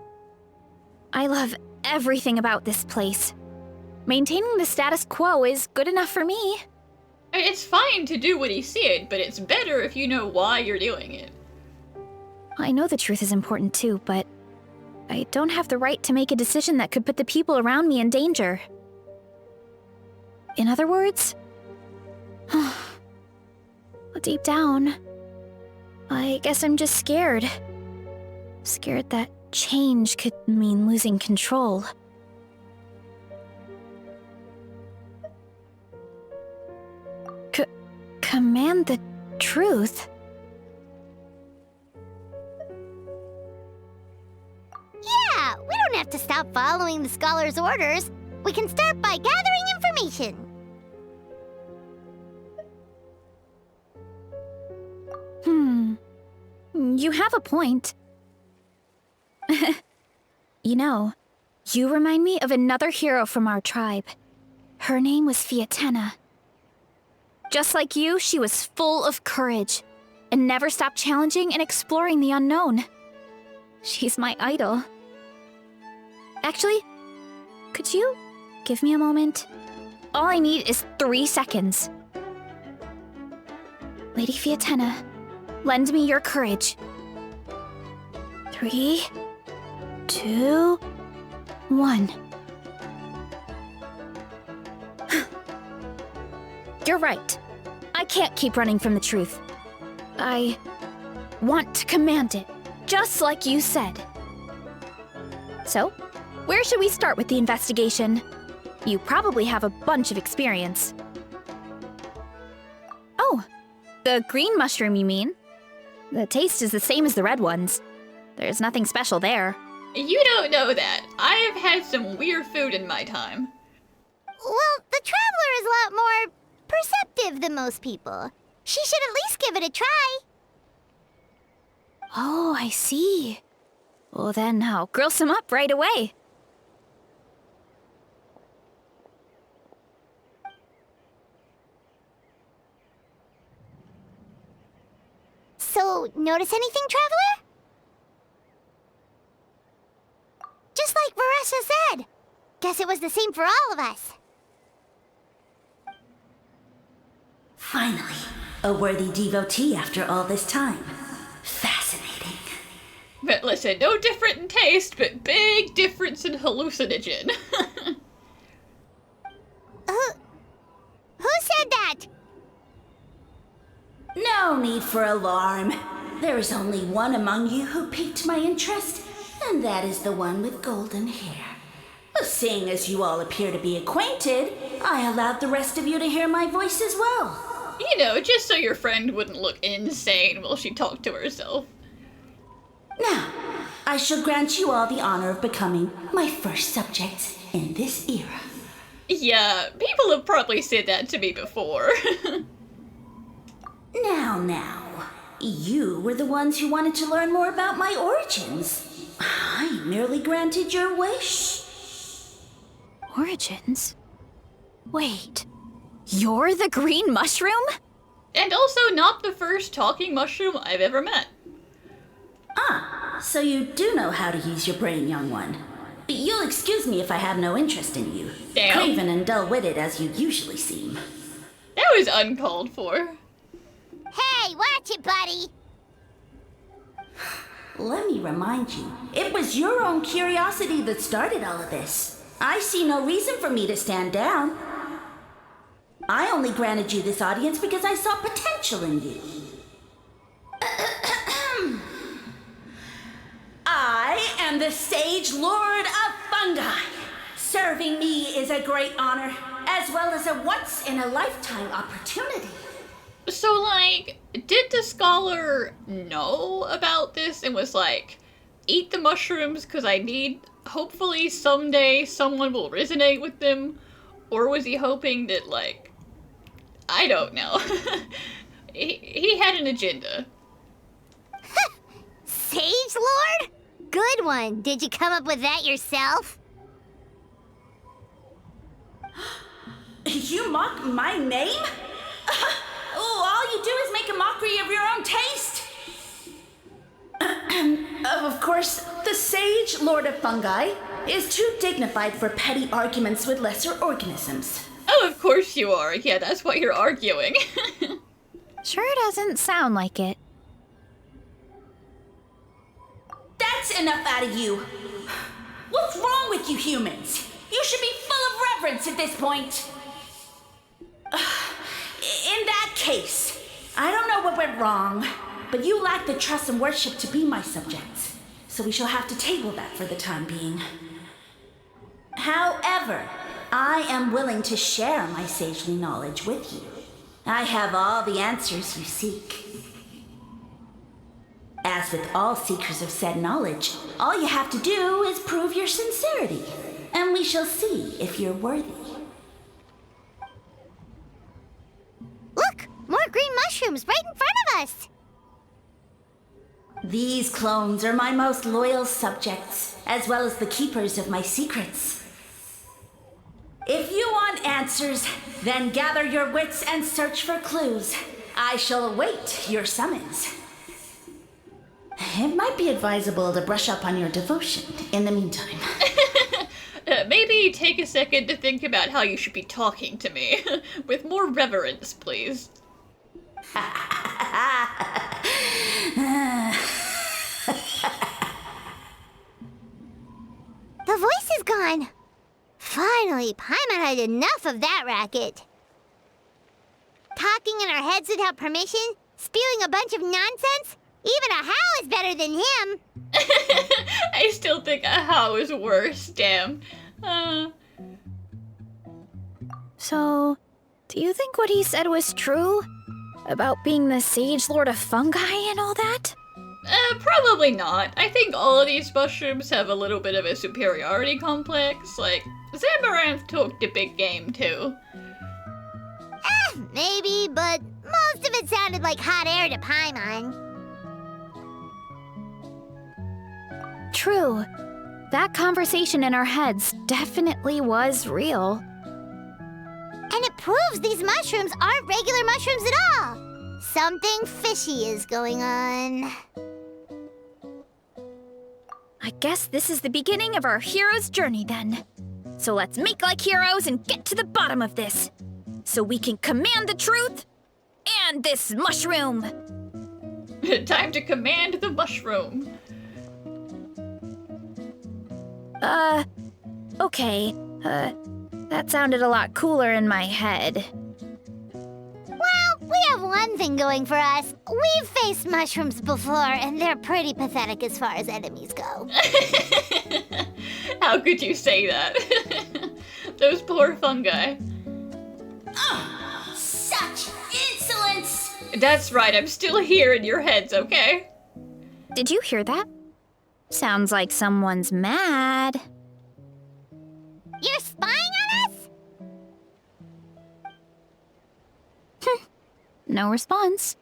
I love everything about this place. Maintaining the status quo is good enough for me. It's fine to do what he said, but it's better if you know why you're doing it. I know the truth is important too, but I don't have the right to make a decision that could put the people around me in danger. In other words, deep down, I guess I'm just scared. Scared that change could mean losing control. Command the truth? Yeah, we don't have to stop following the scholar's orders. We can start by gathering information. You have a point. You remind me of another hero from our tribe. Her name was Fiatena. Just like you, she was full of courage and never stopped challenging and exploring the unknown. She's my idol. Actually, could you give me a moment? All I need is 3 seconds. Lady Fiatena, lend me your courage. 3, 2, 1. You're right. I can't keep running from the truth. I want to command it, just like you said. So, where should we start with the investigation? You probably have a bunch of experience. Oh, the green mushroom, you mean? The taste is the same as the red ones. There's nothing special there. You don't know that. I have had some weird food in my time. Well, the Traveler is a lot more perceptive than most people. She should at least give it a try. Oh, I see. Well then, I'll grill some up right away. So, notice anything, Traveler? Just like Varesa said. Guess it was the same for all of us. Finally, a worthy devotee after all this time. Fascinating. But listen, no different in taste, but big difference in hallucinogen. Who said that? No need for alarm. There is only one among you who piqued my interest, and that is the one with golden hair. Seeing as you all appear to be acquainted, I allowed the rest of you to hear my voice as well. Just so your friend wouldn't look insane while she talked to herself. Now, I shall grant you all the honor of becoming my first subjects in this era. Yeah, people have probably said that to me before. Now, you were the ones who wanted to learn more about my origins. I merely granted your wish. Origins? Wait, you're the green mushroom? And also not the first talking mushroom I've ever met. So you do know how to use your brain, young one. You'll excuse me if I have no interest in you. Damn. Craven and dull-witted as you usually seem. That was uncalled for. Hey, watch it, buddy! Let me remind you, it was your own curiosity that started all of this. I see no reason for me to stand down. I only granted you this audience because I saw potential in you. I am the Sage Lord of Fungi. Serving me is a great honor, as well as a once-in-a-lifetime opportunity. So, like, did the scholar know about this and was like, eat the mushrooms because hopefully someday someone will resonate with them? Or was he hoping that, like, I don't know. he had an agenda. Sage Lord? Good one. Did you come up with that yourself? You mock my name? All you do is make a mockery of your own taste. Of course, the Sage Lord of Fungi is too dignified for petty arguments with lesser organisms. Oh, of course you are. Yeah, that's what you're arguing. Sure doesn't sound like it. That's enough out of you. What's wrong with you humans? You should be full of reverence at this point. In that case, I don't know what went wrong, but you lack the trust and worship to be my subjects, so we shall have to table that for the time being. However, I am willing to share my sagely knowledge with you. I have all the answers you seek. As with all seekers of said knowledge, all you have to do is prove your sincerity, and we shall see if you're worthy. Look! More green mushrooms right in front of us! These clones are my most loyal subjects, as well as the keepers of my secrets. If you want answers, then gather your wits and search for clues. I shall await your summons. It might be advisable to brush up on your devotion in the meantime. Maybe take a second to think about how you should be talking to me. With more reverence, please. The voice is gone. Finally, Paimon had enough of that racket. Talking in our heads without permission, spewing a bunch of nonsense. Even a how is better than him. I still think a how is worse, damn. So, do you think what he said was true? About being the Sage Lord of Fungi and all that? Probably not. I think all of these mushrooms have a little bit of a superiority complex. Like, Zamaranth talked a big game, too. Maybe, but most of it sounded like hot air to Paimon. True. That conversation in our heads definitely was real. And it proves these mushrooms aren't regular mushrooms at all. Something fishy is going on. I guess this is the beginning of our hero's journey then. So let's make like heroes and get to the bottom of this. So we can command the truth and this mushroom. Time to command the mushroom. Okay. That sounded a lot cooler in my head. Well, we have one thing going for us. We've faced mushrooms before, and they're pretty pathetic as far as enemies go. How could you say that? Those poor fungi. Such insolence! That's right, I'm still here in your heads, okay? Did you hear that? Sounds like someone's mad. You're spying on us? No response.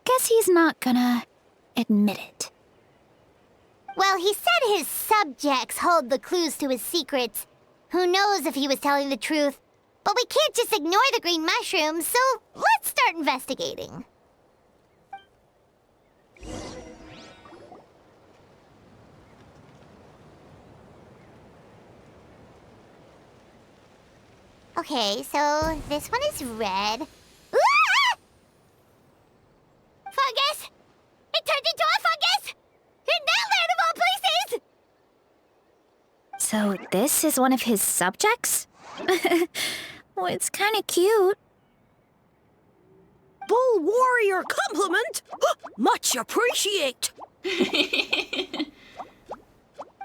Guess he's not gonna admit it. Well, he said his subjects hold the clues to his secrets. Who knows if he was telling the truth? But we can't just ignore the green mushrooms, so let's start investigating. Okay, so this one is red. Ah! Fungus! It turned into a fungus! In that land of all places! So this is one of his subjects? Well, it's kind of cute. Bull warrior compliment? Much appreciate.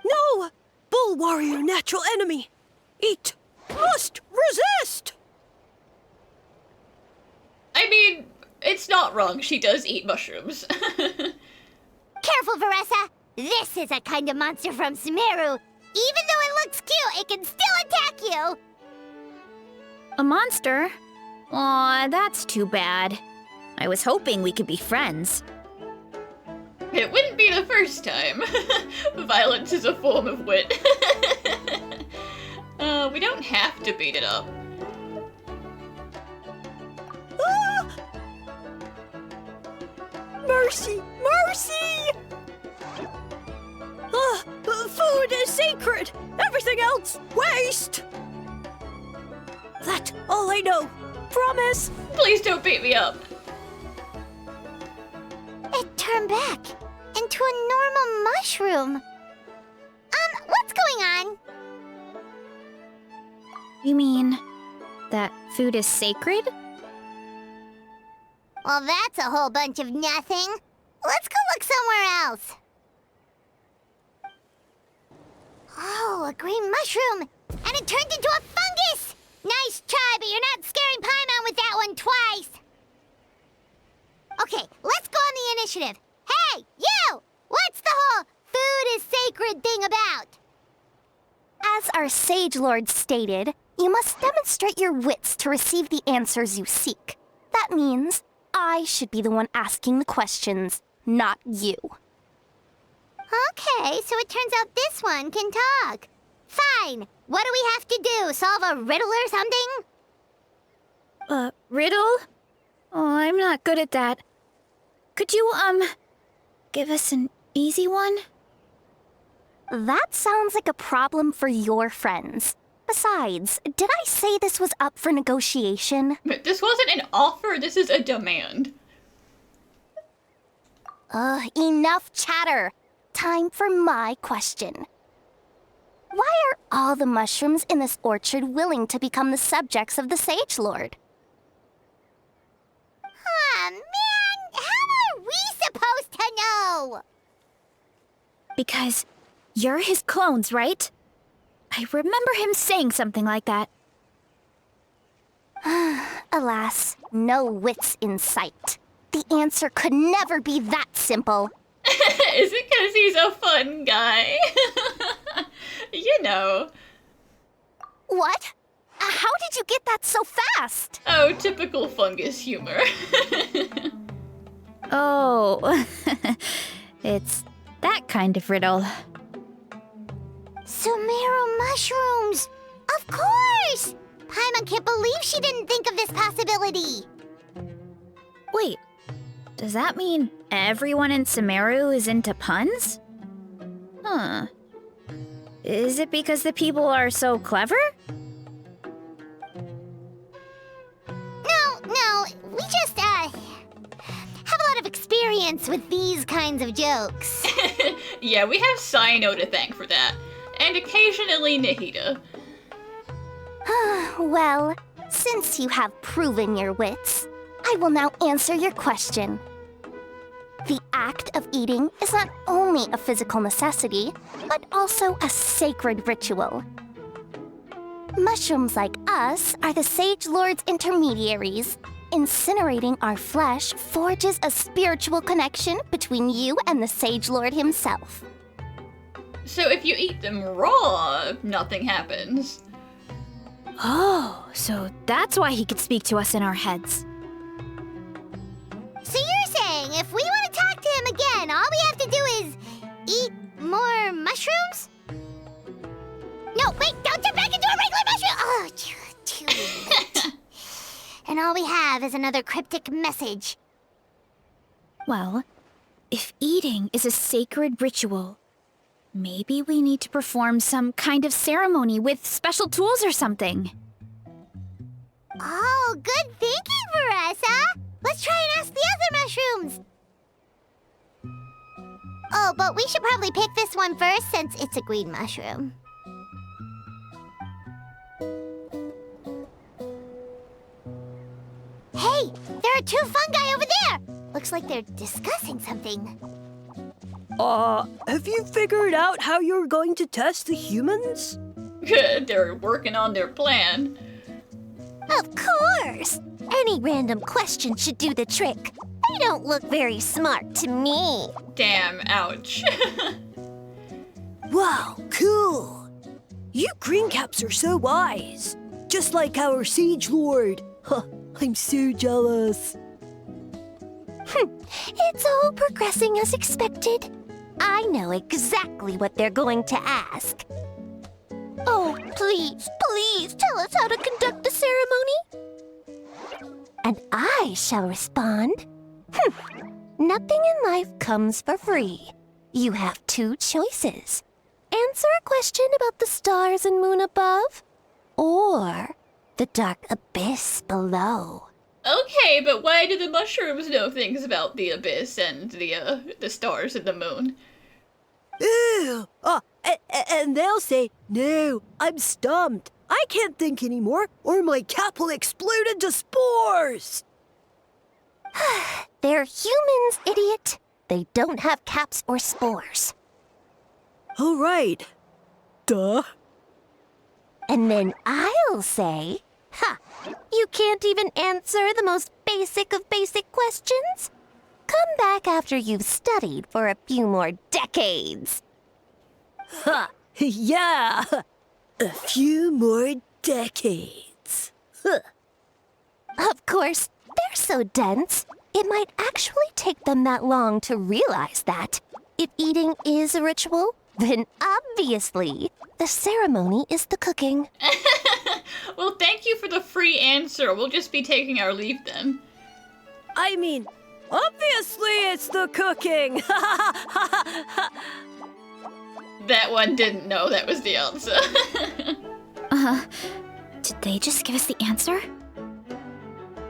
No! Bull warrior natural enemy. Eat. Must resist. I mean, it's not wrong. She does eat mushrooms. Careful, Varesa! This is a kind of monster from Sumeru. Even though it looks cute, it can still attack you! A monster? Aw, that's too bad. I was hoping we could be friends. It wouldn't be the first time. Violence is a form of wit. We don't have to beat it up. Ah! Mercy! Mercy! Food is sacred! Everything else, waste! That's all I know. Promise! Please don't beat me up. It turned back into a normal mushroom. What's going on? You mean that food is sacred? Well, that's a whole bunch of nothing. Let's go look somewhere else. Oh, a green mushroom! And it turned into a fungus! Nice try, but you're not scaring Paimon with that one twice! Okay, let's go on the initiative. Hey, you! What's the whole food is sacred thing about? As our Sage Lord stated, you must demonstrate your wits to receive the answers you seek. That means I should be the one asking the questions, not you. Okay, so it turns out this one can talk. Fine. What do we have to do? Solve a riddle or something? Riddle? Oh, I'm not good at that. Could you, give us an easy one? That sounds like a problem for your friends. Besides, did I say this was up for negotiation? But this wasn't an offer, this is a demand. Enough chatter. Time for my question. Why are all the mushrooms in this orchard willing to become the subjects of the Sage Lord? Aw, man! How are we supposed to know? Because you're his clones, right? I remember him saying something like that. Alas, no wits in sight. The answer could never be that simple. Is it because he's a fun guy? You know. What? How did you get that so fast? Oh, typical fungus humor. Oh, it's that kind of riddle. Sumeru mushrooms! Of course! Paimon can't believe she didn't think of this possibility. Wait, does that mean everyone in Sumeru is into puns? Huh. Is it because the people are so clever? No, we just, have a lot of experience with these kinds of jokes. Yeah, we have Sino to thank for that. And occasionally Nahida. Well, since you have proven your wits, I will now answer your question. The act of eating is not only a physical necessity, but also a sacred ritual. Mushrooms like us are the Sage Lord's intermediaries. Incinerating our flesh forges a spiritual connection between you and the Sage Lord himself. So if you eat them raw, nothing happens. Oh, so that's why he could speak to us in our heads. So you're saying if we want to talk to him again, all we have to do is eat more mushrooms? No, wait, don't turn back into a regular mushroom! Oh, too late. And all we have is another cryptic message. Well, if eating is a sacred ritual, maybe we need to perform some kind of ceremony with special tools or something. Oh, good thinking, Varesa! Let's try and ask the other mushrooms! Oh, but we should probably pick this one first since it's a green mushroom. Hey, there are 2 fungi over there! Looks like they're discussing something. Have you figured out how you're going to test the humans? They're working on their plan. Of course! Any random question should do the trick. They don't look very smart to me. Damn, ouch. Wow, cool! You greencaps are so wise. Just like our Siege Lord. Huh, I'm so jealous. It's all progressing as expected. I know exactly what they're going to ask. Oh, please, please tell us how to conduct the ceremony. And I shall respond. Nothing in life comes for free. You have 2 choices. Answer a question about the stars and moon above, or the dark abyss below. Okay, but why do the mushrooms know things about the abyss and the stars and the moon? Ew! And they'll say, no, I'm stumped. I can't think anymore, or my cap will explode into spores. They're humans, idiot. They don't have caps or spores. All right. Duh. And then I'll say, you can't even answer the most basic of basic questions? Come back after you've studied for a few more decades. Ha! Yeah! A few more decades. Of course, they're so dense, it might actually take them that long to realize that. If eating is a ritual, then obviously, the ceremony is the cooking. Well, thank you for the free answer. We'll just be taking our leave then. I mean, obviously it's the cooking. That one didn't know that was the answer. Did they just give us the answer?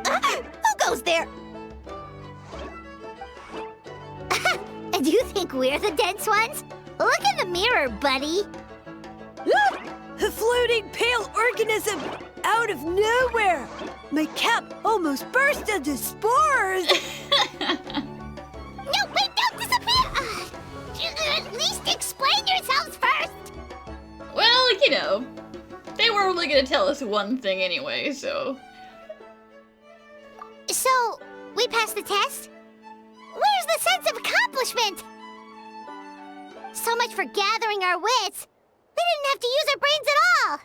Who goes there? And you think we're the dense ones? Look in the mirror, buddy. A floating pale organism out of nowhere. My cap almost burst into spores. No, wait, don't disappear! At least explain yourselves first! Well, you know, they were only gonna tell us one thing anyway, so... So, we passed the test? Where's the sense of accomplishment? So much for gathering our wits. We didn't have to use our brains at all.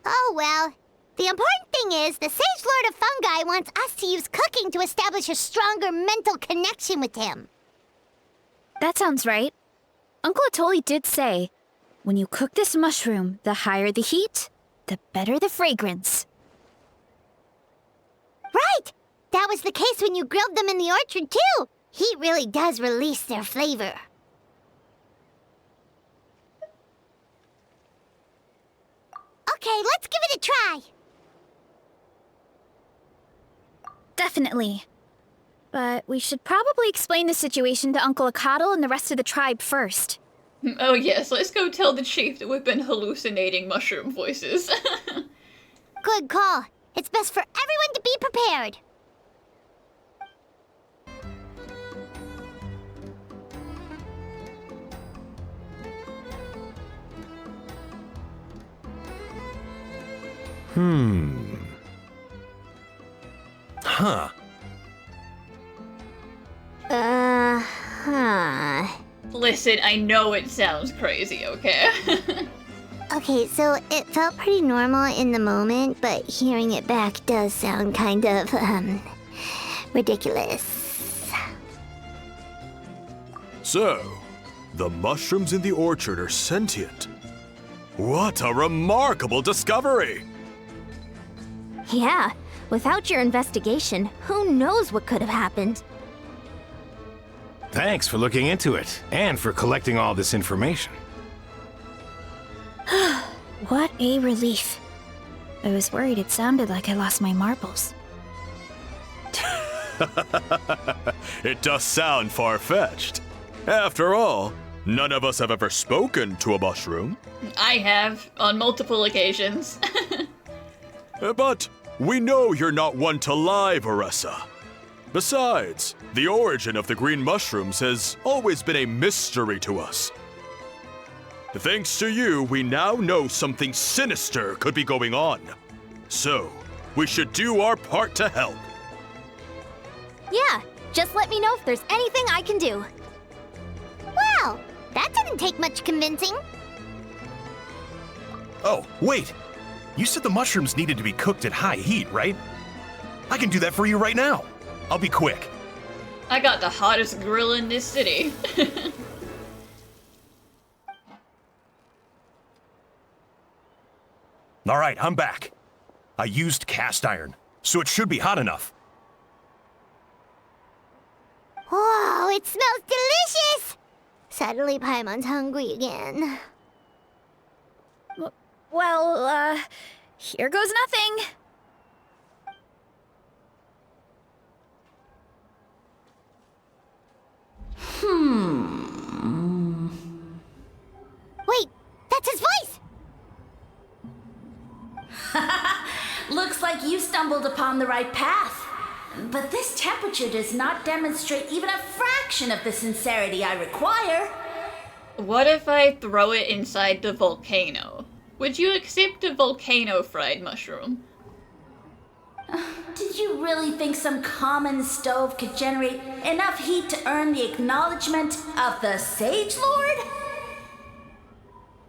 Oh well. The important thing is the Sage Lord of Fungi wants us to use cooking to establish a stronger mental connection with him. That sounds right. Uncle Atoli did say, when you cook this mushroom, the higher the heat, the better the fragrance. Right! That was the case when you grilled them in the orchard, too. Heat really does release their flavor. Okay, let's give it a try. Definitely. But we should probably explain the situation to Uncle Akadal and the rest of the tribe first. Oh yes, let's go tell the chief that we've been hallucinating mushroom voices. Good call. It's best for everyone to be prepared. Huh. Listen, I know it sounds crazy, okay? Okay, so it felt pretty normal in the moment, but hearing it back does sound kind of, ridiculous. So, the mushrooms in the orchard are sentient. What a remarkable discovery! Yeah, without your investigation, who knows what could have happened? Thanks for looking into it, and for collecting all this information. What a relief. I was worried it sounded like I lost my marbles. It does sound far-fetched. After all, none of us have ever spoken to a mushroom. I have, on multiple occasions. But we know you're not one to lie, Varesa. Besides, the origin of the green mushrooms has always been a mystery to us. Thanks to you, we now know something sinister could be going on. So, we should do our part to help. Yeah, just let me know if there's anything I can do. Wow, that didn't take much convincing. Oh, wait! You said the mushrooms needed to be cooked at high heat, right? I can do that for you right now. I'll be quick. I got the hottest grill in this city. Alright, I'm back. I used cast iron, so it should be hot enough. Whoa, it smells delicious! Suddenly Paimon's hungry again. Well, here goes nothing. Wait, that's his voice! Looks like you stumbled upon the right path. But this temperature does not demonstrate even a fraction of the sincerity I require. What if I throw it inside the volcano? Would you accept a volcano fried mushroom? Did you really think some common stove could generate enough heat to earn the acknowledgement of the Sage Lord?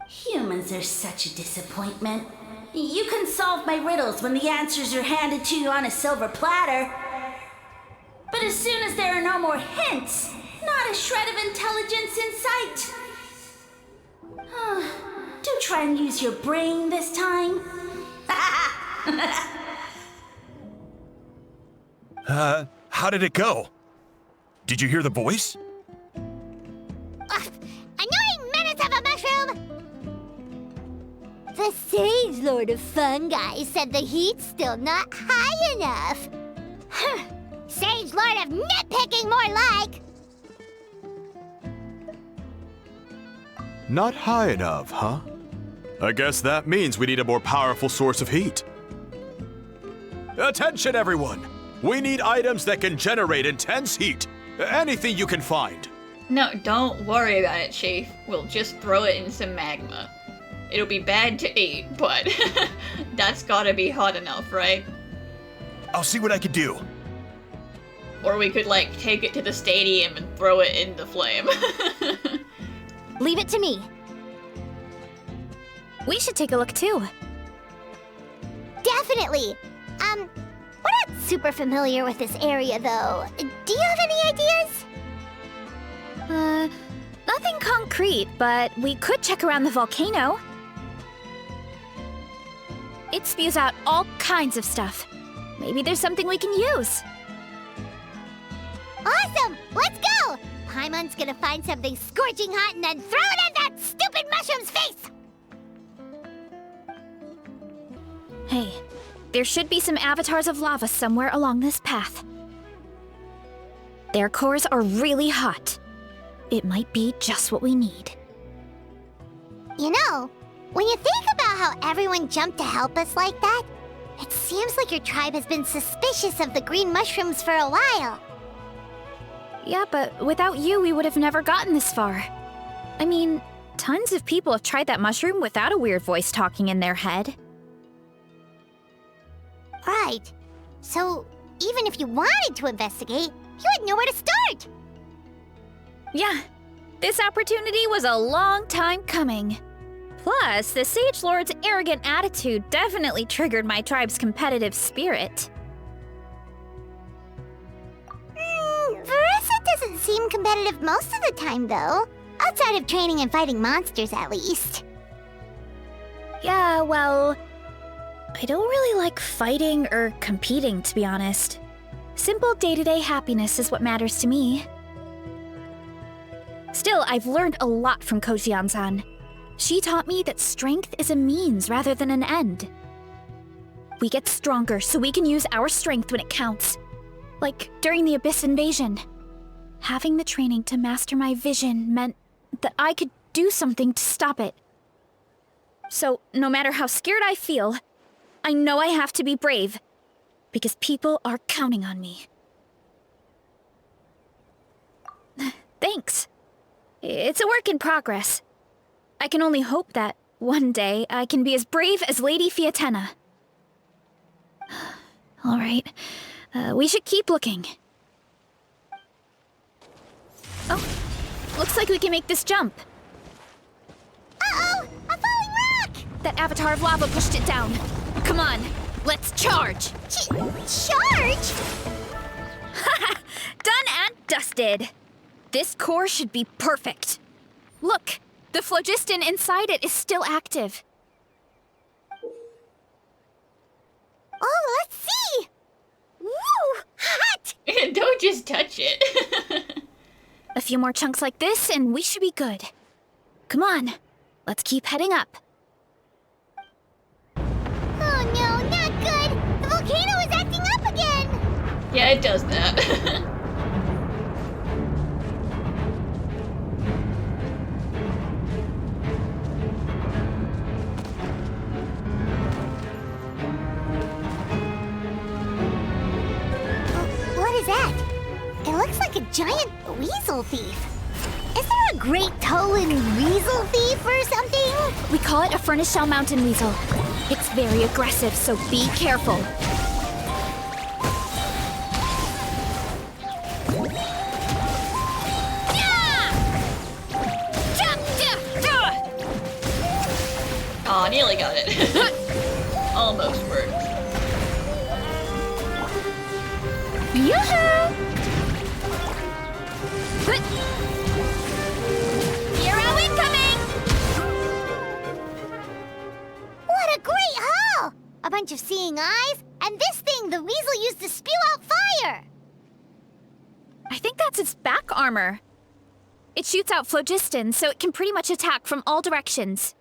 Humans are such a disappointment. You can solve my riddles when the answers are handed to you on a silver platter. But as soon as there are no more hints, not a shred of intelligence in sight. Do try and use your brain this time. How did it go? Did you hear the voice? Annoying menace of a mushroom! The Sage Lord of Fungi said the heat's still not high enough. Sage Lord of Nitpicking, more like! Not high enough, huh? I guess that means we need a more powerful source of heat. Attention, everyone! We need items that can generate intense heat. Anything you can find. No, don't worry about it, Chief. We'll just throw it in some magma. It'll be bad to eat, but that's gotta be hot enough, right? I'll see what I can do. Or we could, like, take it to the stadium and throw it in the flame. Leave it to me. We should take a look too. Definitely! We're not super familiar with this area, though. Do you have any ideas? Nothing concrete, but we could check around the volcano. It spews out all kinds of stuff. Maybe there's something we can use. Awesome! Let's go! Paimon's gonna find something scorching hot and then throw it in that stupid mushroom's face! Hey, there should be some avatars of lava somewhere along this path. Their cores are really hot. It might be just what we need. You know, when you think about how everyone jumped to help us like that, it seems like your tribe has been suspicious of the green mushrooms for a while. Yeah, but without you, we would have never gotten this far. I mean, tons of people have tried that mushroom without a weird voice talking in their head. Right. So, even if you wanted to investigate, you had nowhere to start! Yeah, this opportunity was a long time coming. Plus, the Sage Lord's arrogant attitude definitely triggered my tribe's competitive spirit. Varesa doesn't seem competitive most of the time, though. Outside of training and fighting monsters, at least. Yeah, well, I don't really like fighting or competing, to be honest. Simple day-to-day happiness is what matters to me. Still, I've learned a lot from Kochian-san. She taught me that strength is a means rather than an end. We get stronger so we can use our strength when it counts. Like during the Abyss invasion. Having the training to master my vision meant that I could do something to stop it. So, no matter how scared I feel, I know I have to be brave. Because people are counting on me. Thanks. It's a work in progress. I can only hope that one day I can be as brave as Lady Fiatenna. Alright, we should keep looking. Oh, looks like we can make this jump. Uh-oh! A falling rock! That avatar of lava pushed it down. Come on, let's charge! Charge? Haha! Done and dusted! This core should be perfect. Look, the phlogiston inside it is still active. Oh, let's see! Woo! Hot! Don't just touch it. A few more chunks like this and we should be good. Come on, let's keep heading up. Oh no, not good! The volcano is acting up again! Yeah, it does that. What is that? It looks like a giant weasel thief. Is there a great Tolan weasel thief or something? We call it a furnace shell mountain weasel. It's very aggressive, so be careful. Aw, nearly got it. Almost worked. Yoo-hoo! Hero incoming! What a great haul! A bunch of seeing eyes, and this thing the weasel used to spew out fire! I think that's its back armor. It shoots out phlogiston, so it can pretty much attack from all directions.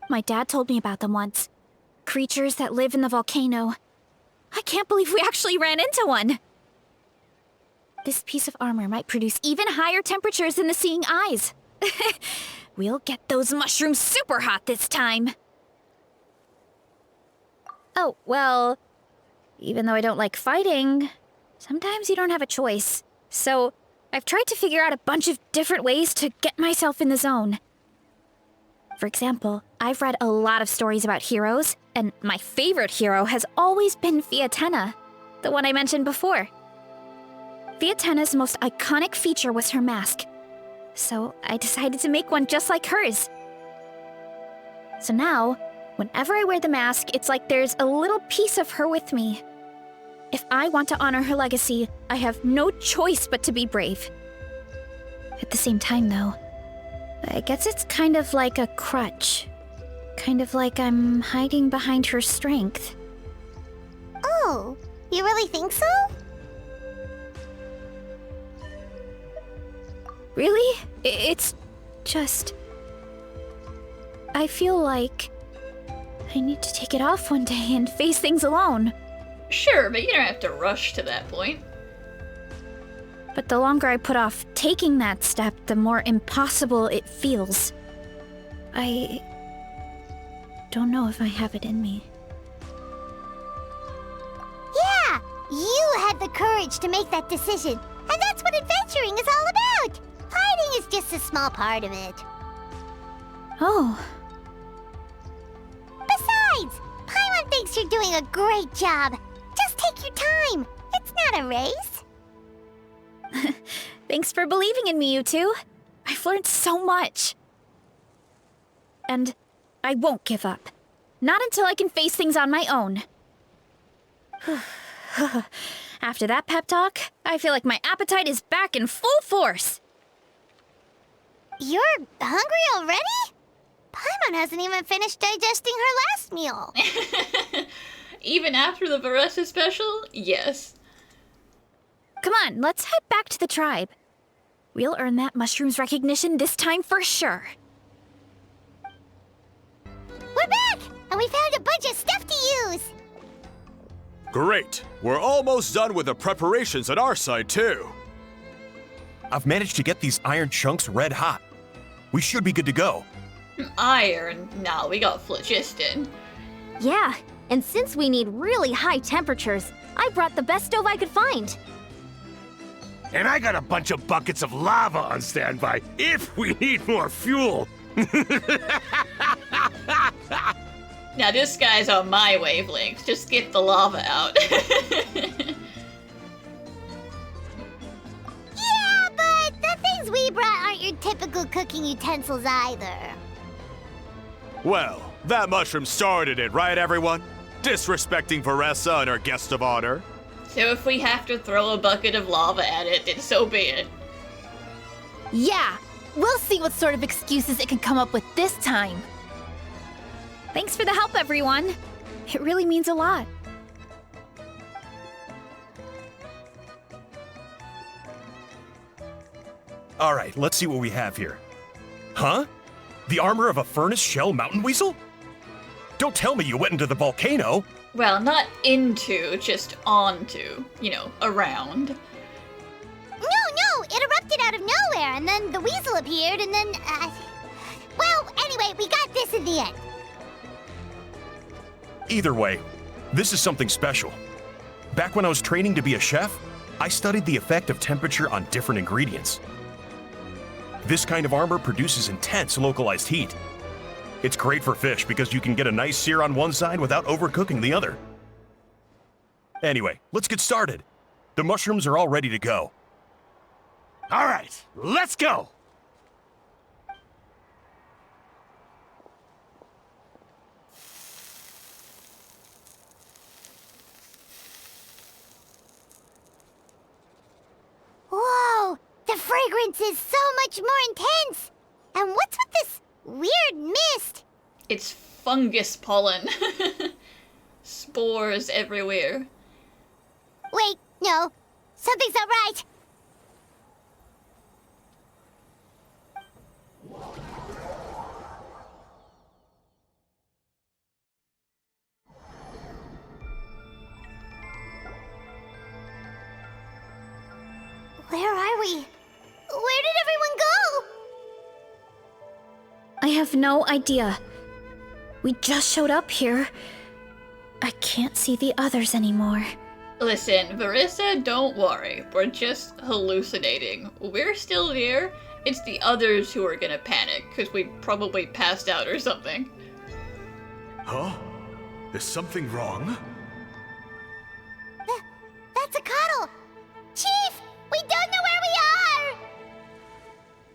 My dad told me about them once. Creatures that live in the volcano. I can't believe we actually ran into one! This piece of armor might produce even higher temperatures than the seeing eyes. We'll get those mushrooms super hot this time! Oh, well, even though I don't like fighting, sometimes you don't have a choice. So, I've tried to figure out a bunch of different ways to get myself in the zone. For example, I've read a lot of stories about heroes, and my favorite hero has always been Fiatenna, the one I mentioned before. Fiatenna's most iconic feature was her mask, so I decided to make one just like hers. So now, whenever I wear the mask, it's like there's a little piece of her with me. If I want to honor her legacy, I have no choice but to be brave. At the same time, though, I guess it's kind of like a crutch. Kind of like I'm hiding behind her strength. Oh, you really think so? Really? It's just... I feel like I need to take it off one day and face things alone. Sure, but you don't have to rush to that point. But the longer I put off taking that step, the more impossible it feels. I don't know if I have it in me. Yeah, you had the courage to make that decision. And that's what adventuring is all about. Fighting is just a small part of it. Oh, Besides, Paimon thinks you're doing a great job. Just take your time. It's not a race. thanks for believing in me, you two. I've learned so much. And I won't give up. Not until I can face things on my own. After that pep talk, I feel like my appetite is back in full force. You're hungry already? Paimon hasn't even finished digesting her last meal. Even after the Varesa special? Yes. Come on, let's head back to the tribe. We'll earn that mushroom's recognition this time for sure. We're back! And and we found a bunch of stuff to use. Great. We're almost done with the preparations on our side, too. I've managed to get these iron chunks red hot. We should be good to go. Iron? Nah, we got phlogiston. Yeah, and since we need really high temperatures, I brought the best stove I could find. And I got a bunch of buckets of lava on standby if we need more fuel. Now this guy's on my wavelength. Just get the lava out. Yeah, but the things we brought aren't your typical cooking utensils either. Well, that mushroom started it, right, everyone? Disrespecting Varesa and her guest of honor. So if we have to throw a bucket of lava at it, then so be it. Yeah, we'll see what sort of excuses it can come up with this time. Thanks for the help, everyone. It really means a lot. All right, let's see what we have here. Huh? The armor of a furnace shell mountain weasel? Don't tell me you went into the volcano. Well, not into, just onto. You know, around. No, it erupted out of nowhere, and then the weasel appeared, and then, well, anyway, we got this in the end. Either way, this is something special. Back when I was training to be a chef, I studied the effect of temperature on different ingredients. This kind of armor produces intense localized heat. It's great for fish because you can get a nice sear on one side without overcooking the other. Anyway, let's get started. The mushrooms are all ready to go. All right, let's go. Whoa, the fragrance is so much more intense. And what's with this weird mist? It's fungus pollen. Spores everywhere. Wait, no, something's not right. Where are we? Where did everyone go? I have no idea. We just showed up here. I can't see the others anymore. Listen, Varesa, don't worry. We're just hallucinating. We're still here. It's the others who are gonna panic, because we probably passed out or something. Huh? Is something wrong? That's a cuddle. Chief, we don't know where we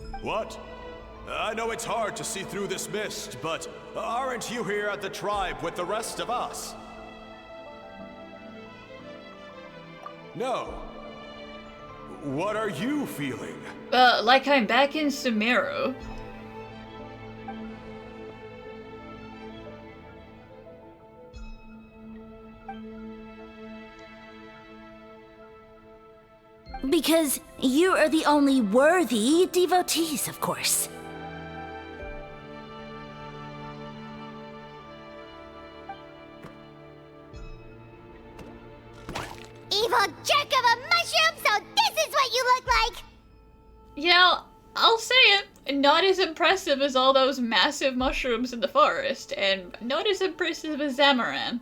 are. What? I know it's hard to see through this mist, but aren't you here at the tribe with the rest of us? No. What are you feeling? Like I'm back in Sumeru. Because you are the only worthy devotees, of course. Evil jerk of a mushroom, so this is what you look like! Yeah, I'll say it. Not as impressive as all those massive mushrooms in the forest, and not as impressive as Zamaran.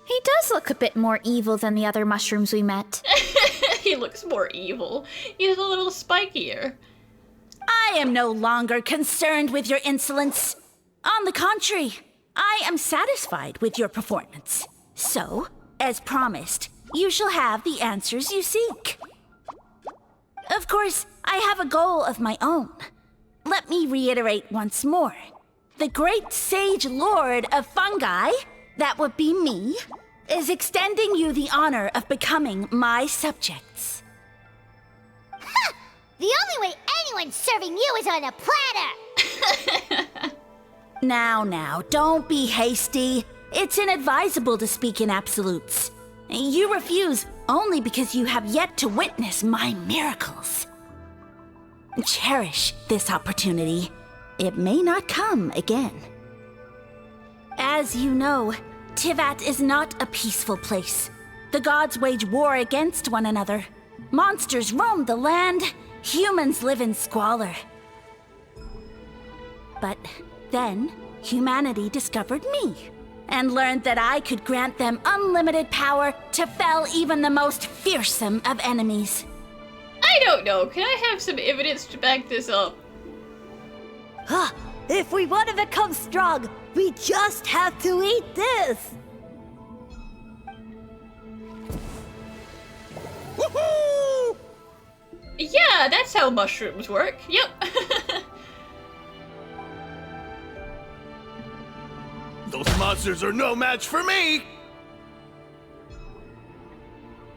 He does look a bit more evil than the other mushrooms we met. He looks more evil. He's a little spikier. I am no longer concerned with your insolence. On the contrary, I am satisfied with your performance. So, as promised, you shall have the answers you seek. Of course, I have a goal of my own. Let me reiterate once more. The great sage lord of fungi, that would be me, is extending you the honor of becoming my subjects. Ha! The only way anyone's serving you is on a platter! Now, don't be hasty. It's inadvisable to speak in absolutes. You refuse only because you have yet to witness my miracles. Cherish this opportunity. it may not come again. As you know, Tivat is not a peaceful place. The gods wage war against one another. Monsters roam the land. Humans live in squalor. But then, humanity discovered me and learned that I could grant them unlimited power to fell even the most fearsome of enemies. I don't know. Can I have some evidence to back this up? If we want to become strong, we just have to eat this. Woohoo! Yeah, that's how mushrooms work. Yep. Those monsters are no match for me!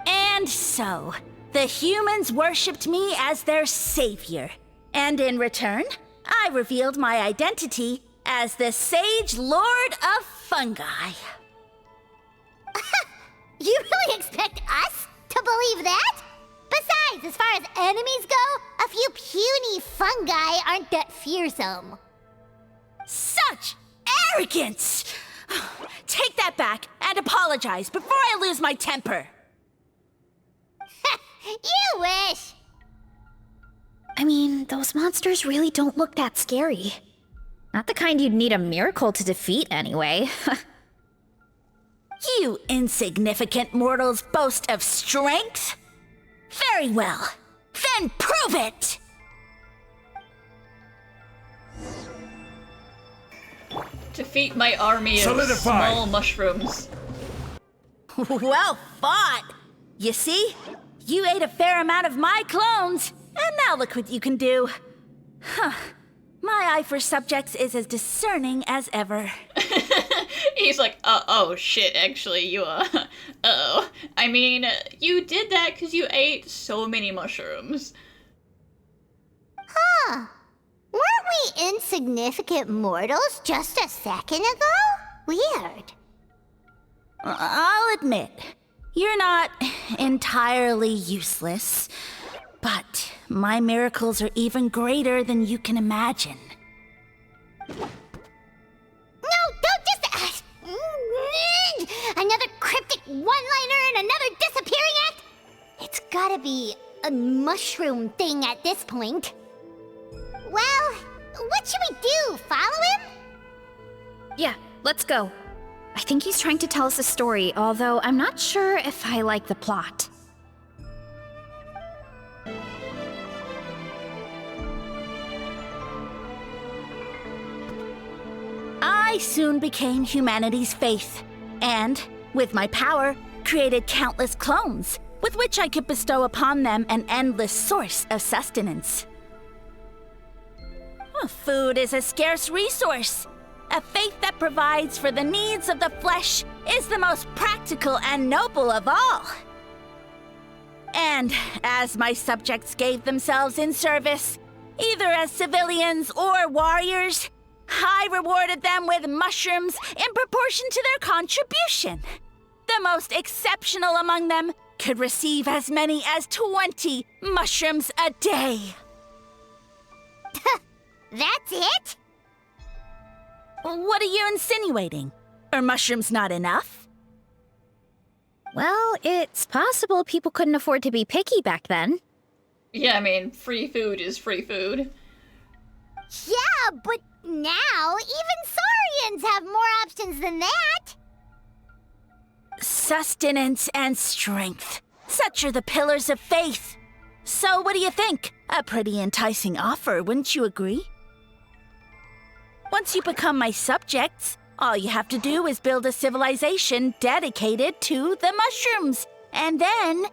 And so, the humans worshipped me as their savior. And in return, I revealed my identity as the Sage Lord of Fungi. You really expect us to believe that? Besides, as far as enemies go, a few puny fungi aren't that fearsome. Such arrogance! Take that back and apologize before I lose my temper. You wish! I mean, those monsters really don't look that scary. Not the kind you'd need a miracle to defeat, anyway. You insignificant mortals boast of strength? Very well. Then prove it! Defeat my army of Solidify. small mushrooms. Well fought! You see? You ate a fair amount of my clones, and now look what you can do. Huh. My eye for subjects is as discerning as ever. He's like, oh shit, actually, you, uh-oh. I mean, you did that because you ate so many mushrooms. Huh. Weren't we insignificant mortals just a second ago? Weird. I'll admit, you're not entirely useless, but my miracles are even greater than you can imagine. No, don't just... another cryptic one-liner and another disappearing act? It's gotta be a mushroom thing at this point. Well, what should we do? Follow him? Yeah, let's go. I think he's trying to tell us a story, although I'm not sure if I like the plot. I soon became humanity's faith, and, with my power, created countless clones, with which I could bestow upon them an endless source of sustenance. Food is a scarce resource. A faith that provides for the needs of the flesh is the most practical and noble of all. And as my subjects gave themselves in service, either as civilians or warriors, I rewarded them with mushrooms in proportion to their contribution. The most exceptional among them could receive as many as 20 mushrooms a day. That's it? What are you insinuating? Are mushrooms not enough? Well, it's possible people couldn't afford to be picky back then. Yeah, I mean, free food is free food. Yeah, but now even Saurians have more options than that. Sustenance and strength. Such are the pillars of faith. So what do you think? A pretty enticing offer, wouldn't you agree? Once you become my subjects, all you have to do is build a civilization dedicated to the mushrooms. And then...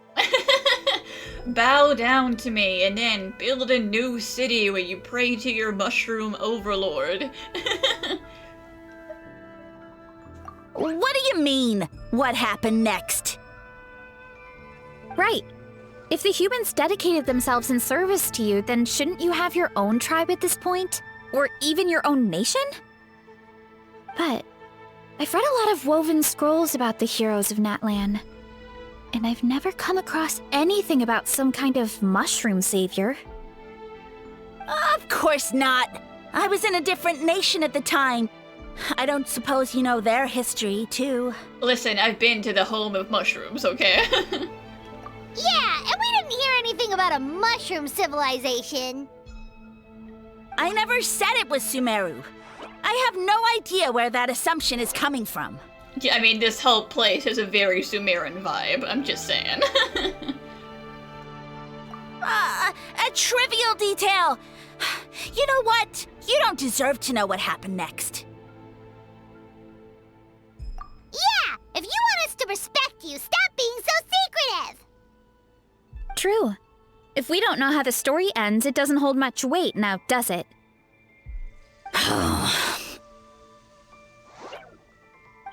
Bow down to me, and then build a new city where you pray to your mushroom overlord. What do you mean? What happened next? Right. If the humans dedicated themselves in service to you, then shouldn't you have your own tribe at this point? Or even your own nation? But I've read a lot of woven scrolls about the heroes of Natlan, and I've never come across anything about some kind of mushroom savior. Of course not. I was in a different nation at the time. I don't suppose you know their history, too. Listen, I've been to the home of mushrooms, okay? Yeah, and we didn't hear anything about a mushroom civilization. I never said it was Sumeru. I have no idea where that assumption is coming from. Yeah, I mean, this whole place has a very Sumerian vibe, I'm just saying. A trivial detail. You know what? You don't deserve to know what happened next. Yeah, if you want us to respect you, stop being so secretive. True. If we don't know how the story ends, it doesn't hold much weight now, does it?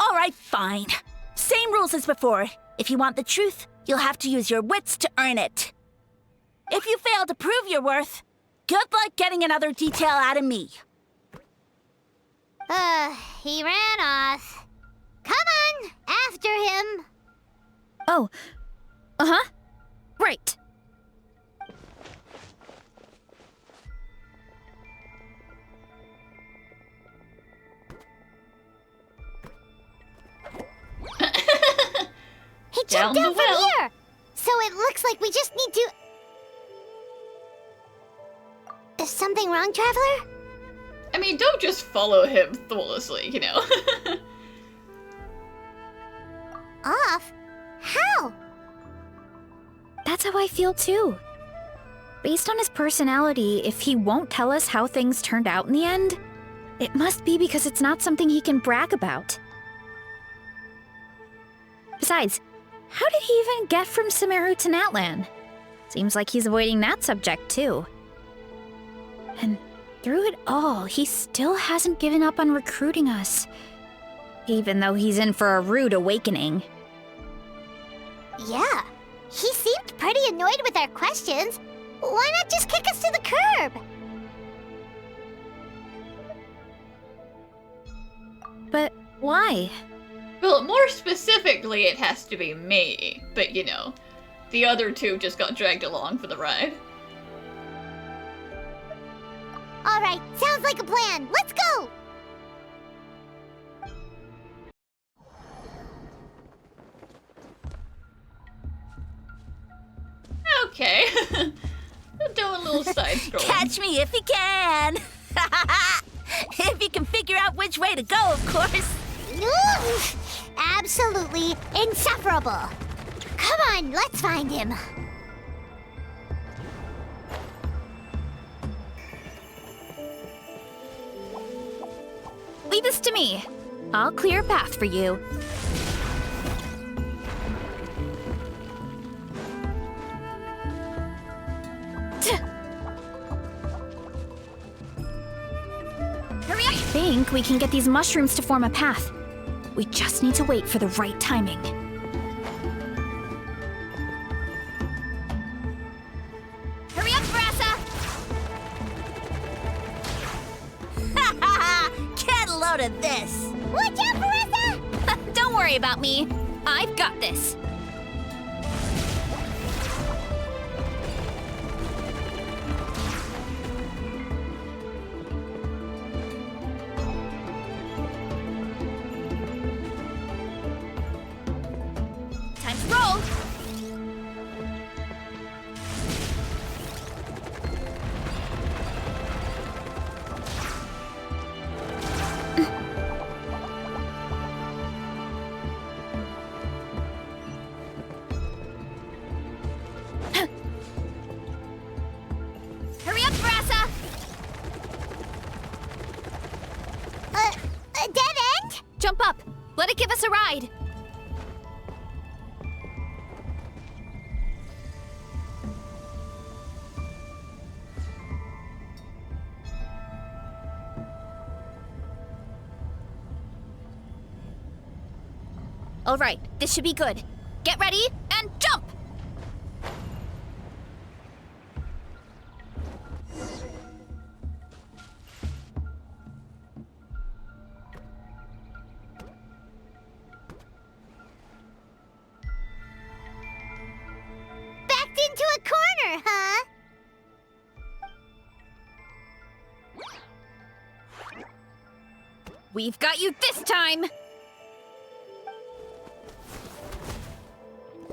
All right, fine. Same rules as before. If you want the truth, you'll have to use your wits to earn it. If you fail to prove your worth, good luck getting another detail out of me. He ran off. Come on, after him. Oh. Uh-huh. Right. He jumped Down down the from well. here. So it looks like we just need to... Is something wrong, Traveler? I mean, don't just follow him thoughtlessly, you know? Off? How? That's how I feel too. Based on his personality, if he won't tell us how things turned out in the end, it must be because it's not something he can brag about. Besides, how did he even get from Sumeru to Natlan? Seems like he's avoiding that subject too. And through it all, he still hasn't given up on recruiting us. Even though he's in for a rude awakening. Yeah, he seemed pretty annoyed with our questions. Why not just kick us to the curb? But why? Well, more specifically, it has to be me. But, you know, the other two just got dragged along for the ride. All right, sounds like a plan. Let's go! Okay. Do a little side scroll. Catch me if you can. If you can figure out which way to go, of course. Absolutely insufferable. Come on, let's find him. Leave this to me. I'll clear a path for you. Hurry up! I think we can get these mushrooms to form a path. We just need to wait for the right timing. Hurry up, Varesa! Get a load of this. Watch out, Varesa! Don't worry about me. I've got this. Time to roll. Hurry up, Varesa! A dead end? Jump up. Let it give us a ride. All right, this should be good. Get ready and jump! Backed into a corner, huh? We've got you this time!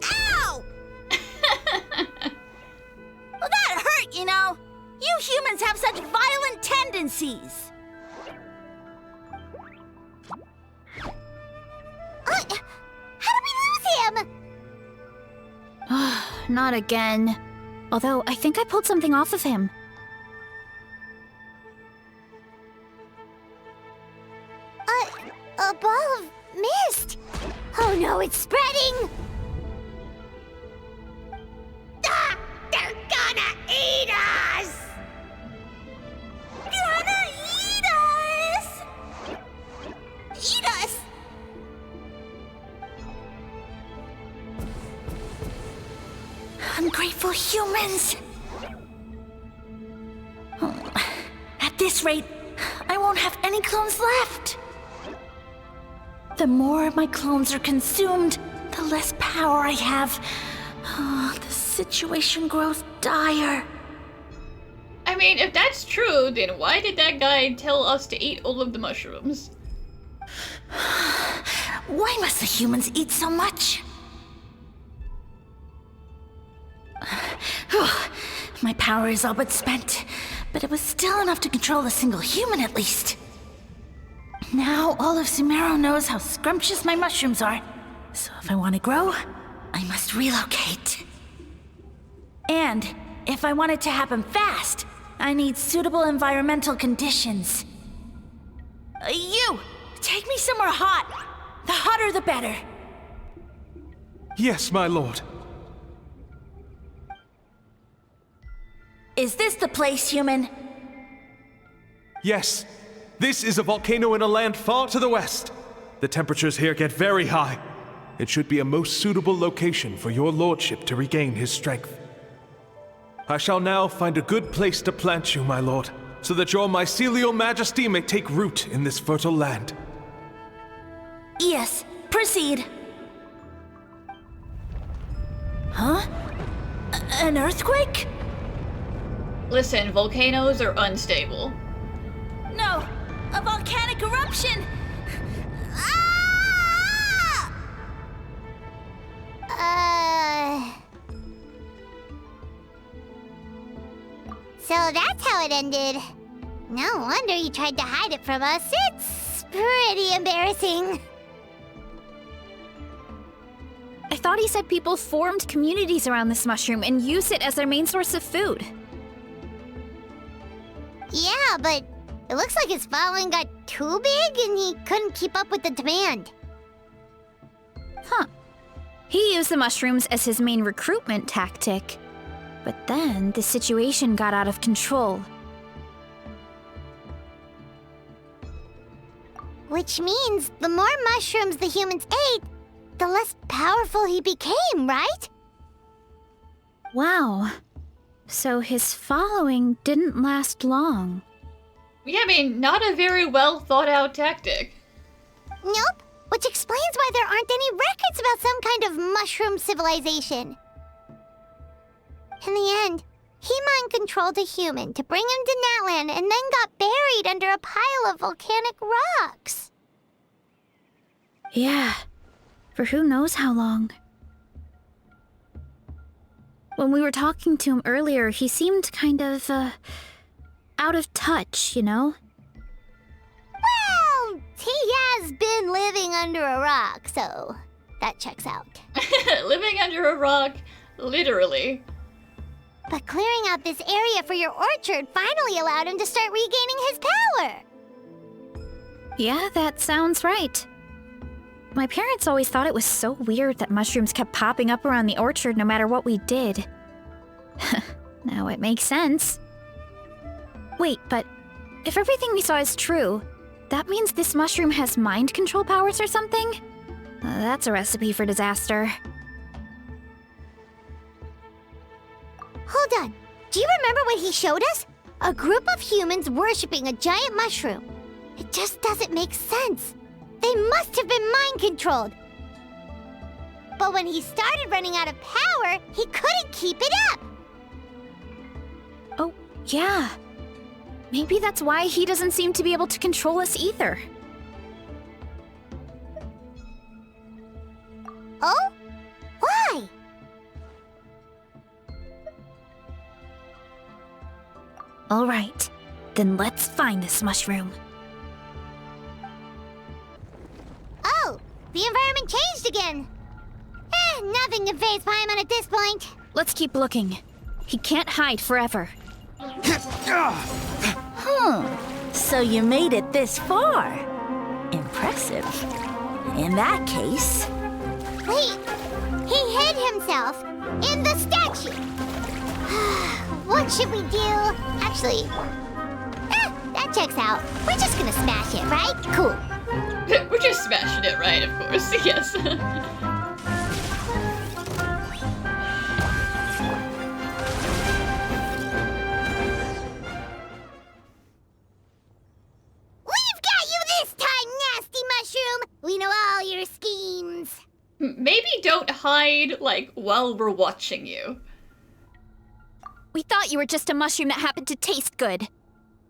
Ow! Well, that hurt, you know. You humans have such violent tendencies. How did we lose him? Not again. Although, I think I pulled something off of him. A ball of mist. Oh no, it's spreading! Ah! They're gonna eat us! Gonna eat us! Eat us! Ungrateful humans! At this rate, I won't have any clones left. The more my clones are consumed, the less power I have. Oh, the situation grows dire. I mean, if that's true, then why did that guy tell us to eat all of the mushrooms? Why must the humans eat so much? My power is all but spent, but it was still enough to control a single human at least. Now all of Sumeru knows how scrumptious my mushrooms are, so if I want to grow, I must relocate. And if I want it to happen fast, I need suitable environmental conditions. You! Take me somewhere hot! The hotter the better. Yes, my lord. Is this the place, human? Yes. This is a volcano in a land far to the west. The temperatures here get very high. It should be a most suitable location for your lordship to regain his strength. I shall now find a good place to plant you, my lord, so that your mycelial majesty may take root in this fertile land. Yes, proceed. Huh? An earthquake? Listen, volcanoes are unstable. No, a volcanic eruption! Ah! So that's how it ended. No wonder you tried to hide it from us. It's pretty embarrassing. I thought he said people formed communities around this mushroom and used it as their main source of food. Yeah, but it looks like his following got too big and he couldn't keep up with the demand. Huh. He used the mushrooms as his main recruitment tactic. But then the situation got out of control. Which means the more mushrooms the humans ate, the less powerful he became, right? Wow. So his following didn't last long. Yeah, I mean, not a very well thought out tactic. Nope. Which explains why there aren't any records about some kind of mushroom civilization. In the end, he mind-controlled a human to bring him to Natlan and then got buried under a pile of volcanic rocks. Yeah. For who knows how long. When we were talking to him earlier, he seemed kind of, out of touch, you know? Well, he has been living under a rock, so that checks out. Living under a rock, literally. But clearing out this area for your orchard finally allowed him to start regaining his power. Yeah, that sounds right. My parents always thought it was so weird that mushrooms kept popping up around the orchard no matter what we did. Now it makes sense. Wait, but if everything we saw is true, that means this mushroom has mind control powers or something? That's a recipe for disaster. Hold on. Do you remember what he showed us? A group of humans worshipping a giant mushroom. It just doesn't make sense. They must have been mind-controlled. But when he started running out of power, he couldn't keep it up. Oh, yeah. Maybe that's why he doesn't seem to be able to control us either. All right, then let's find this mushroom. Oh, the environment changed again. Nothing can phase Paimon at this point. Let's keep looking. He can't hide forever. So you made it this far. Impressive. In that case... Wait, he hid himself in the statue. What should we do? Actually, that checks out. We're just gonna smash it, right? Cool. We're just smashing it, right? Of course, yes. We've got you this time, nasty mushroom! We know all your schemes. Maybe don't hide, like, while we're watching you. We thought you were just a mushroom that happened to taste good.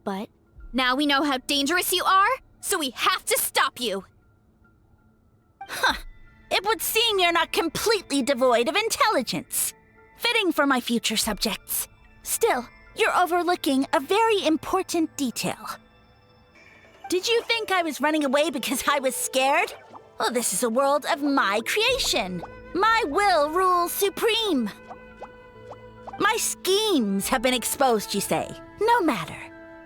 But now we know how dangerous you are, so we have to stop you. It would seem you're not completely devoid of intelligence. Fitting for my future subjects. Still, you're overlooking a very important detail. Did you think I was running away because I was scared? Well, this is a world of my creation. My will rules supreme. My schemes have been exposed, you say. No matter.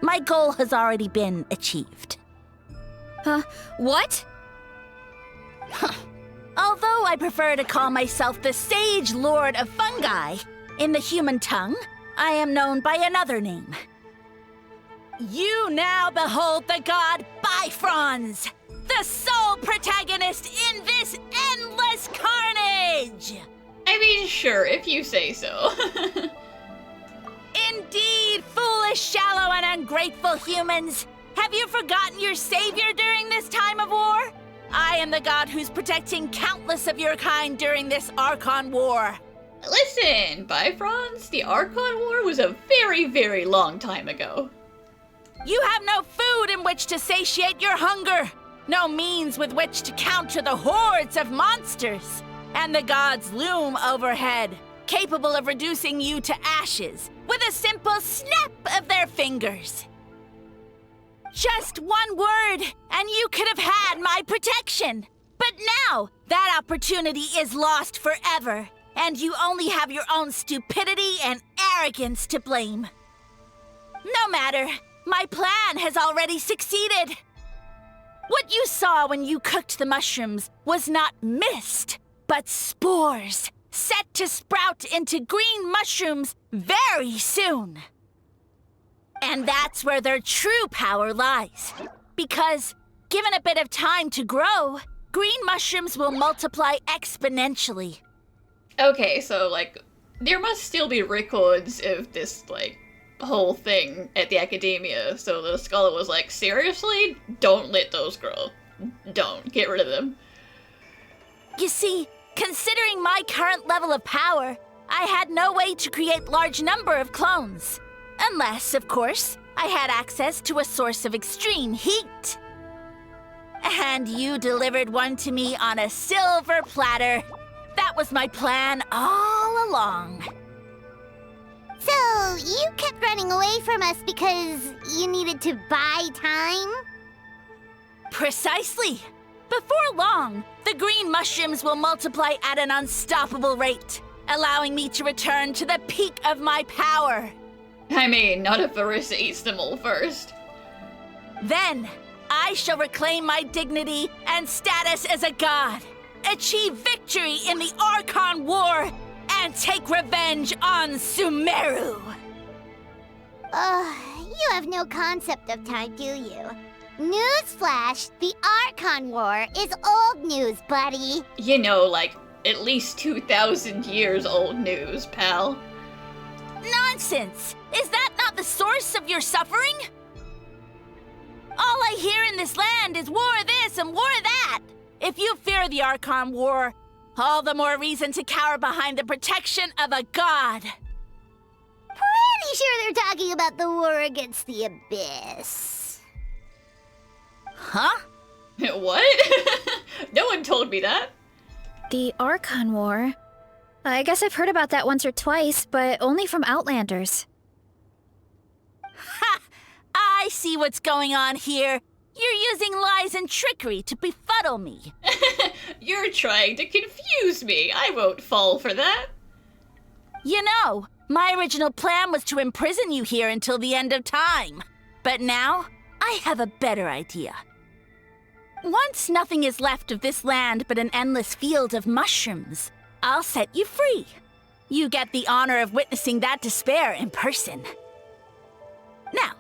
My goal has already been achieved. What? Although I prefer to call myself the Sage Lord of Fungi, in the human tongue, I am known by another name. You now behold the god Bifrons, the sole protagonist in this endless carnage! I mean, sure, if you say so. Indeed, foolish, shallow, and ungrateful humans! Have you forgotten your savior during this time of war? I am the god who's protecting countless of your kind during this Archon War. Listen, Bifrons, the Archon War was a very, very long time ago. You have no food in which to satiate your hunger, no means with which to counter the hordes of monsters, and the gods loom overhead, capable of reducing you to ashes with a simple snap of their fingers. Just one word, and you could have had my protection. But now, that opportunity is lost forever, and you only have your own stupidity and arrogance to blame. No matter, my plan has already succeeded. What you saw when you cooked the mushrooms was not mist, but spores, set to sprout into green mushrooms very soon. And that's where their true power lies. Because, given a bit of time to grow, green mushrooms will multiply exponentially. Okay, so, like, there must still be records of this, like, whole thing at the academia. So the scholar was like, seriously? Don't let those grow. Don't. Get rid of them. You see, considering my current level of power, I had no way to create large number of clones. Unless, of course, I had access to a source of extreme heat. And you delivered one to me on a silver platter. That was my plan all along. So, you kept running away from us because you needed to buy time? Precisely. Before long, the green mushrooms will multiply at an unstoppable rate, allowing me to return to the peak of my power. I mean, not if Varesa eats them all first. Then, I shall reclaim my dignity and status as a god, achieve victory in the Archon War, and take revenge on Sumeru. You have no concept of time, do you? Newsflash, the Archon War is old news, buddy. You know, like, at least 2,000 years old news, pal. Nonsense! Is that not the source of your suffering? All I hear in this land is war this and war that. If you fear the Archon War, all the more reason to cower behind the protection of a god. Pretty sure they're talking about the war against the Abyss. Huh? What? No one told me that. The Archon War? I guess I've heard about that once or twice, but only from Outlanders. see what's going on here. You're using lies and trickery to befuddle me. You're trying to confuse me. I won't fall for that. You know, my original plan was to imprison you here until the end of time. But now, I have a better idea. Once nothing is left of this land but an endless field of mushrooms, I'll set you free. You get the honor of witnessing that despair in person. Now,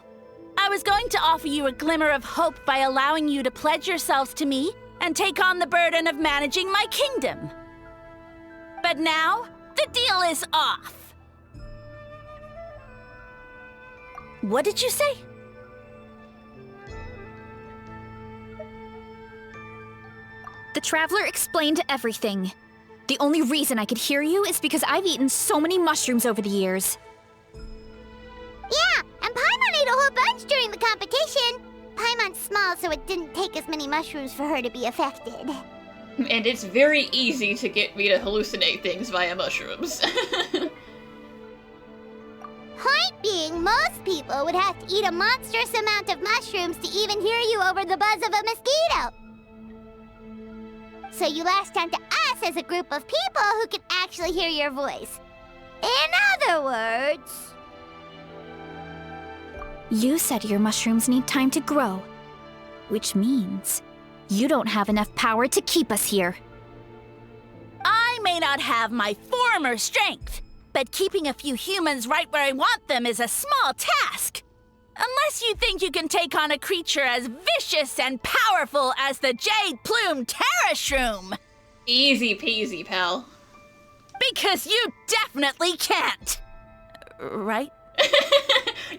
I was going to offer you a glimmer of hope by allowing you to pledge yourselves to me and take on the burden of managing my kingdom. But now, the deal is off. What did you say? The Traveler explained everything. The only reason I could hear you is because I've eaten so many mushrooms over the years. Yeah, and Paimon ate a whole bunch during the competition. Paimon's small, so it didn't take as many mushrooms for her to be affected. And it's very easy to get me to hallucinate things via mushrooms. Point being, most people would have to eat a monstrous amount of mushrooms to even hear you over the buzz of a mosquito. So you latched onto us as a group of people who can actually hear your voice. In other words... You said your mushrooms need time to grow, which means you don't have enough power to keep us here. I may not have my former strength, but keeping a few humans right where I want them is a small task. Unless you think you can take on a creature as vicious and powerful as the Jade-Plume Terrashroom. Easy peasy, pal. Because you definitely can't. Right?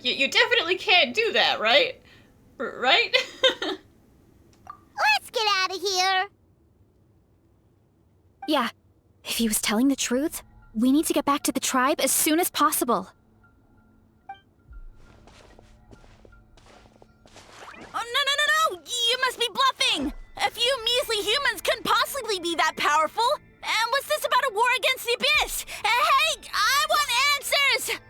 You definitely can't do that, right? Right? Let's get out of here. Yeah, if he was telling the truth, we need to get back to the tribe as soon as possible. Oh, no! You must be bluffing! A few measly humans couldn't possibly be that powerful! And what's this about a war against the Abyss? Hey, I want answers!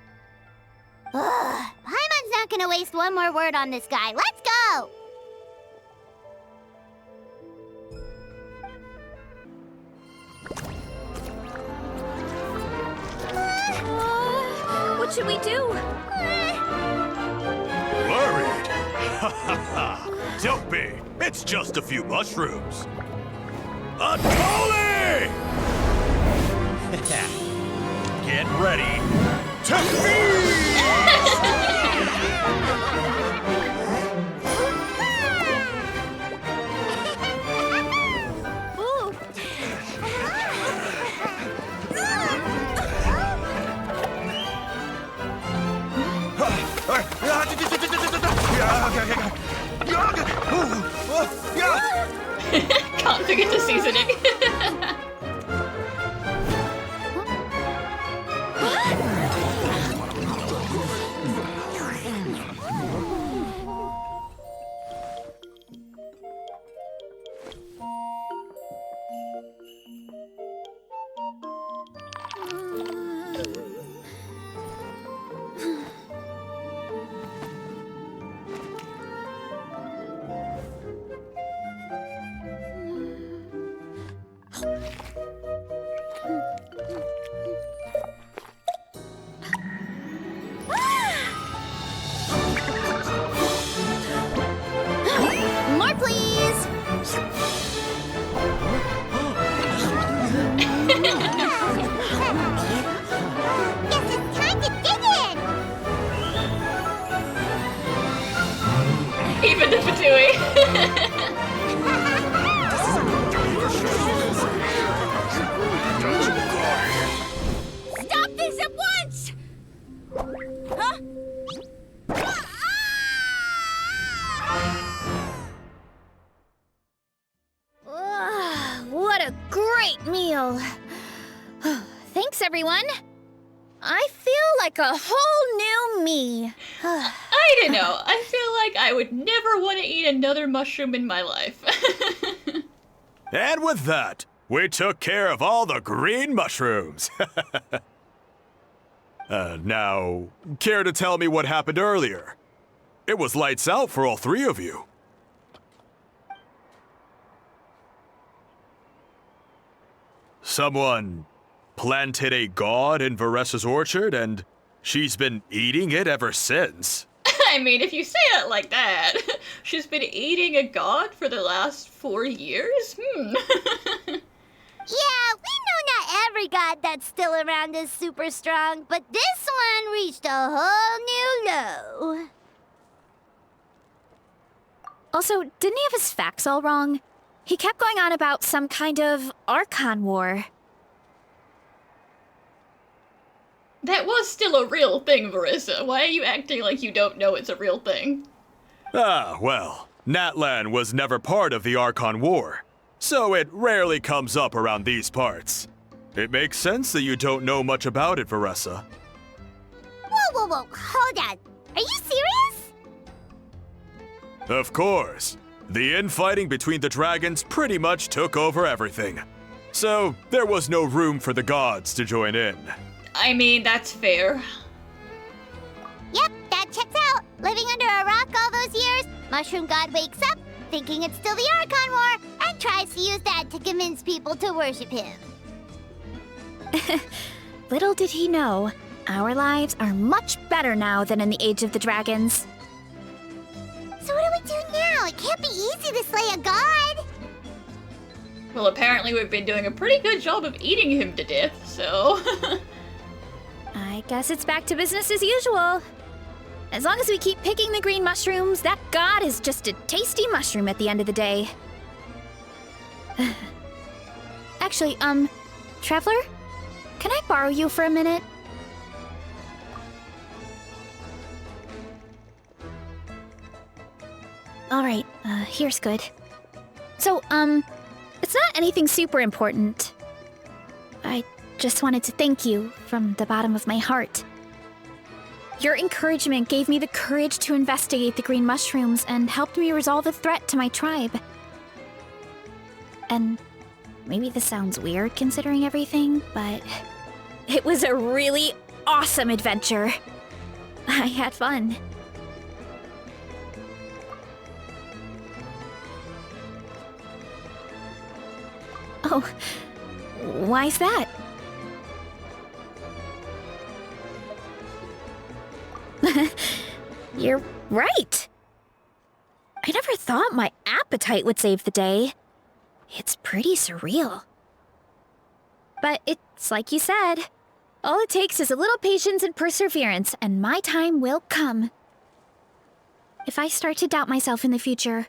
Ugh, Paimon's not gonna waste one more word on this guy. Let's go! What should we do? Worried? Ha ha ha! Don't be! It's just a few mushrooms. A Tolly! Get ready to feast! Can't forget the seasoning. More, please! Guess it's time to dig in! Even the Fatui. Stop this at once! Huh? What a great meal! Thanks, everyone. I feel like a whole new me. I don't know. I feel like I would never want to eat another mushroom in my life. And with that, we took care of all the green mushrooms. Now, care to tell me what happened earlier? It was lights out for all three of you. Someone planted a god in Varesa's orchard, and she's been eating it ever since. I mean, if you say it like that, she's been eating a god for the last 4 years? Yeah, we know not every god that's still around is super strong, but this one reached a whole new low. Also, didn't he have his facts all wrong? He kept going on about some kind of Archon War. That was still a real thing, Varesa. Why are you acting like you don't know it's a real thing? Ah, well, Natlan was never part of the Archon War, so it rarely comes up around these parts. It makes sense that you don't know much about it, Varesa. Whoa, hold on. Are you serious? Of course. The infighting between the dragons pretty much took over everything. So, there was no room for the gods to join in. I mean, that's fair. Yep, that checks out. Living under a rock all those years, Mushroom God wakes up, thinking it's still the Archon War, and tries to use that to convince people to worship him. Little did he know, our lives are much better now than in the Age of the Dragons. So what do we do now? It can't be easy to slay a god. Well, apparently we've been doing a pretty good job of eating him to death, so... I guess it's back to business as usual. As long as we keep picking the green mushrooms, that god is just a tasty mushroom at the end of the day. Actually, Traveler? Can I borrow you for a minute? Alright, here's good. So, it's not anything super important. I just wanted to thank you from the bottom of my heart. Your encouragement gave me the courage to investigate the green mushrooms and helped me resolve a threat to my tribe. And maybe this sounds weird considering everything, but it was a really awesome adventure. I had fun. Oh, why's that? You're right. I never thought my appetite would save the day. It's pretty surreal. But it's like you said. All it takes is a little patience and perseverance, and my time will come. If I start to doubt myself in the future,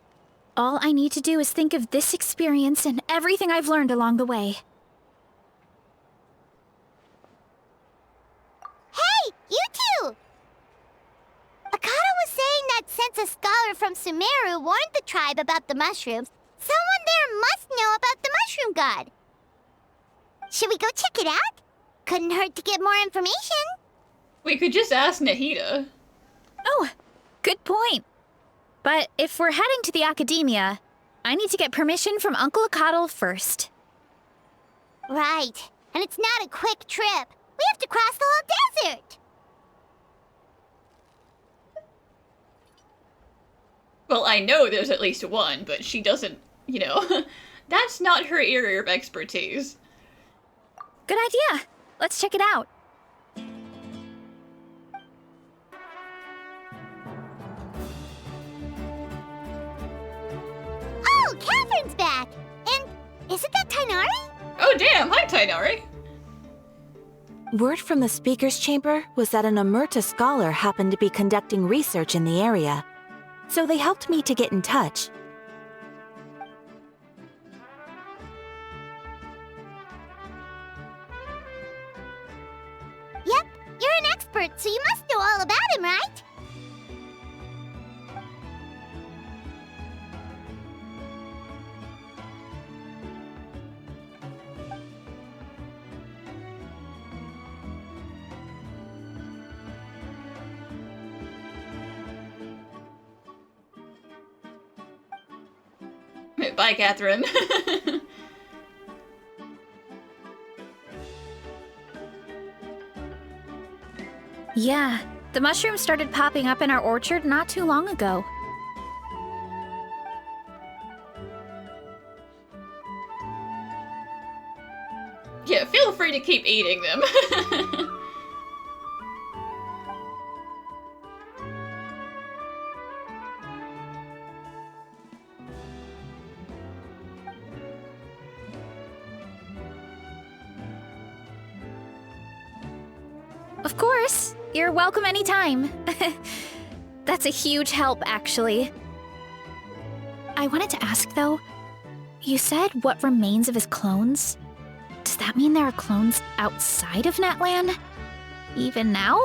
all I need to do is think of this experience and everything I've learned along the way. Hey, you two! Akata was saying that since a scholar from Sumeru warned the tribe about the mushrooms, someone there must know about the mushroom god. Should we go check it out? Couldn't hurt to get more information. We could just ask Nahida. Oh, good point. But if we're heading to the academia, I need to get permission from Uncle Akatl first. Right. And it's not a quick trip. We have to cross the whole desert. Well, I know there's at least one, but she doesn't, you know, that's not her area of expertise. Good idea. Let's check it out. Oh, Catherine's back! And isn't that Tainari? Oh damn, hi Tainari! Word from the speaker's chamber was that an Omerta scholar happened to be conducting research in the area, so they helped me to get in touch. Yep, you're an expert, so you must know all about him, right? Bye, Catherine. Yeah, The mushrooms started popping up in our orchard not too long ago. Yeah, feel free to keep eating them. Of course. You're welcome anytime. That's a huge help, actually. I wanted to ask, though, you said what remains of his clones? Does that mean there are clones outside of Natlan? Even now?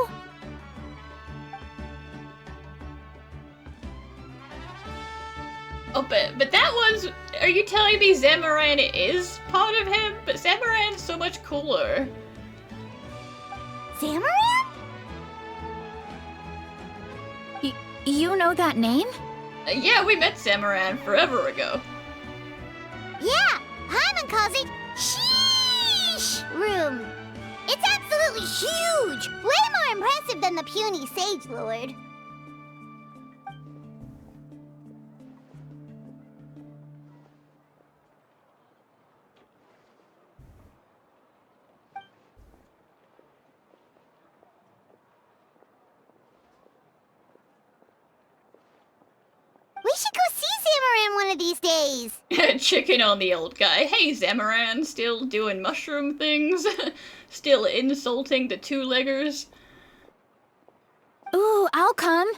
Oh, but that one's... Are you telling me Zamaran is part of him? But Zamaran's so much cooler. Zamaran? You know that name? Yeah, we met Zamaran forever ago. Yeah, Paimon calls it Sheesh Room. It's absolutely huge! Way more impressive than the puny Sage Lord. We should go see Zamaran one of these days. Chicken on the old guy. Hey, Zamaran, still doing mushroom things? Still insulting the two-leggers? Ooh, I'll come.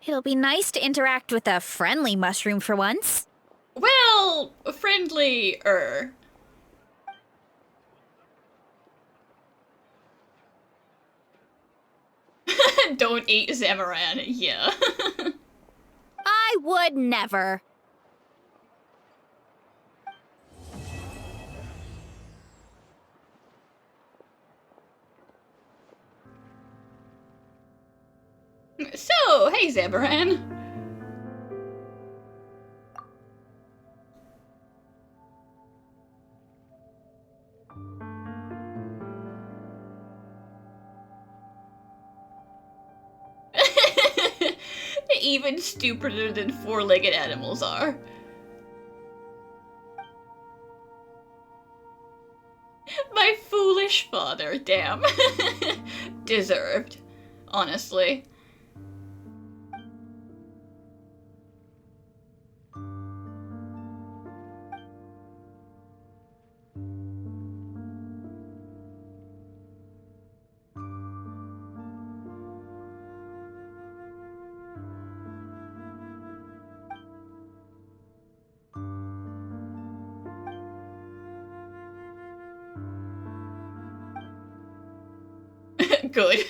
It'll be nice to interact with a friendly mushroom for once. Well, friendly-er. Don't eat Zamaran, yeah. I would never. So, hey Zamaran. Even stupider than four-legged animals are. My foolish father, damn. Deserved, honestly. Good.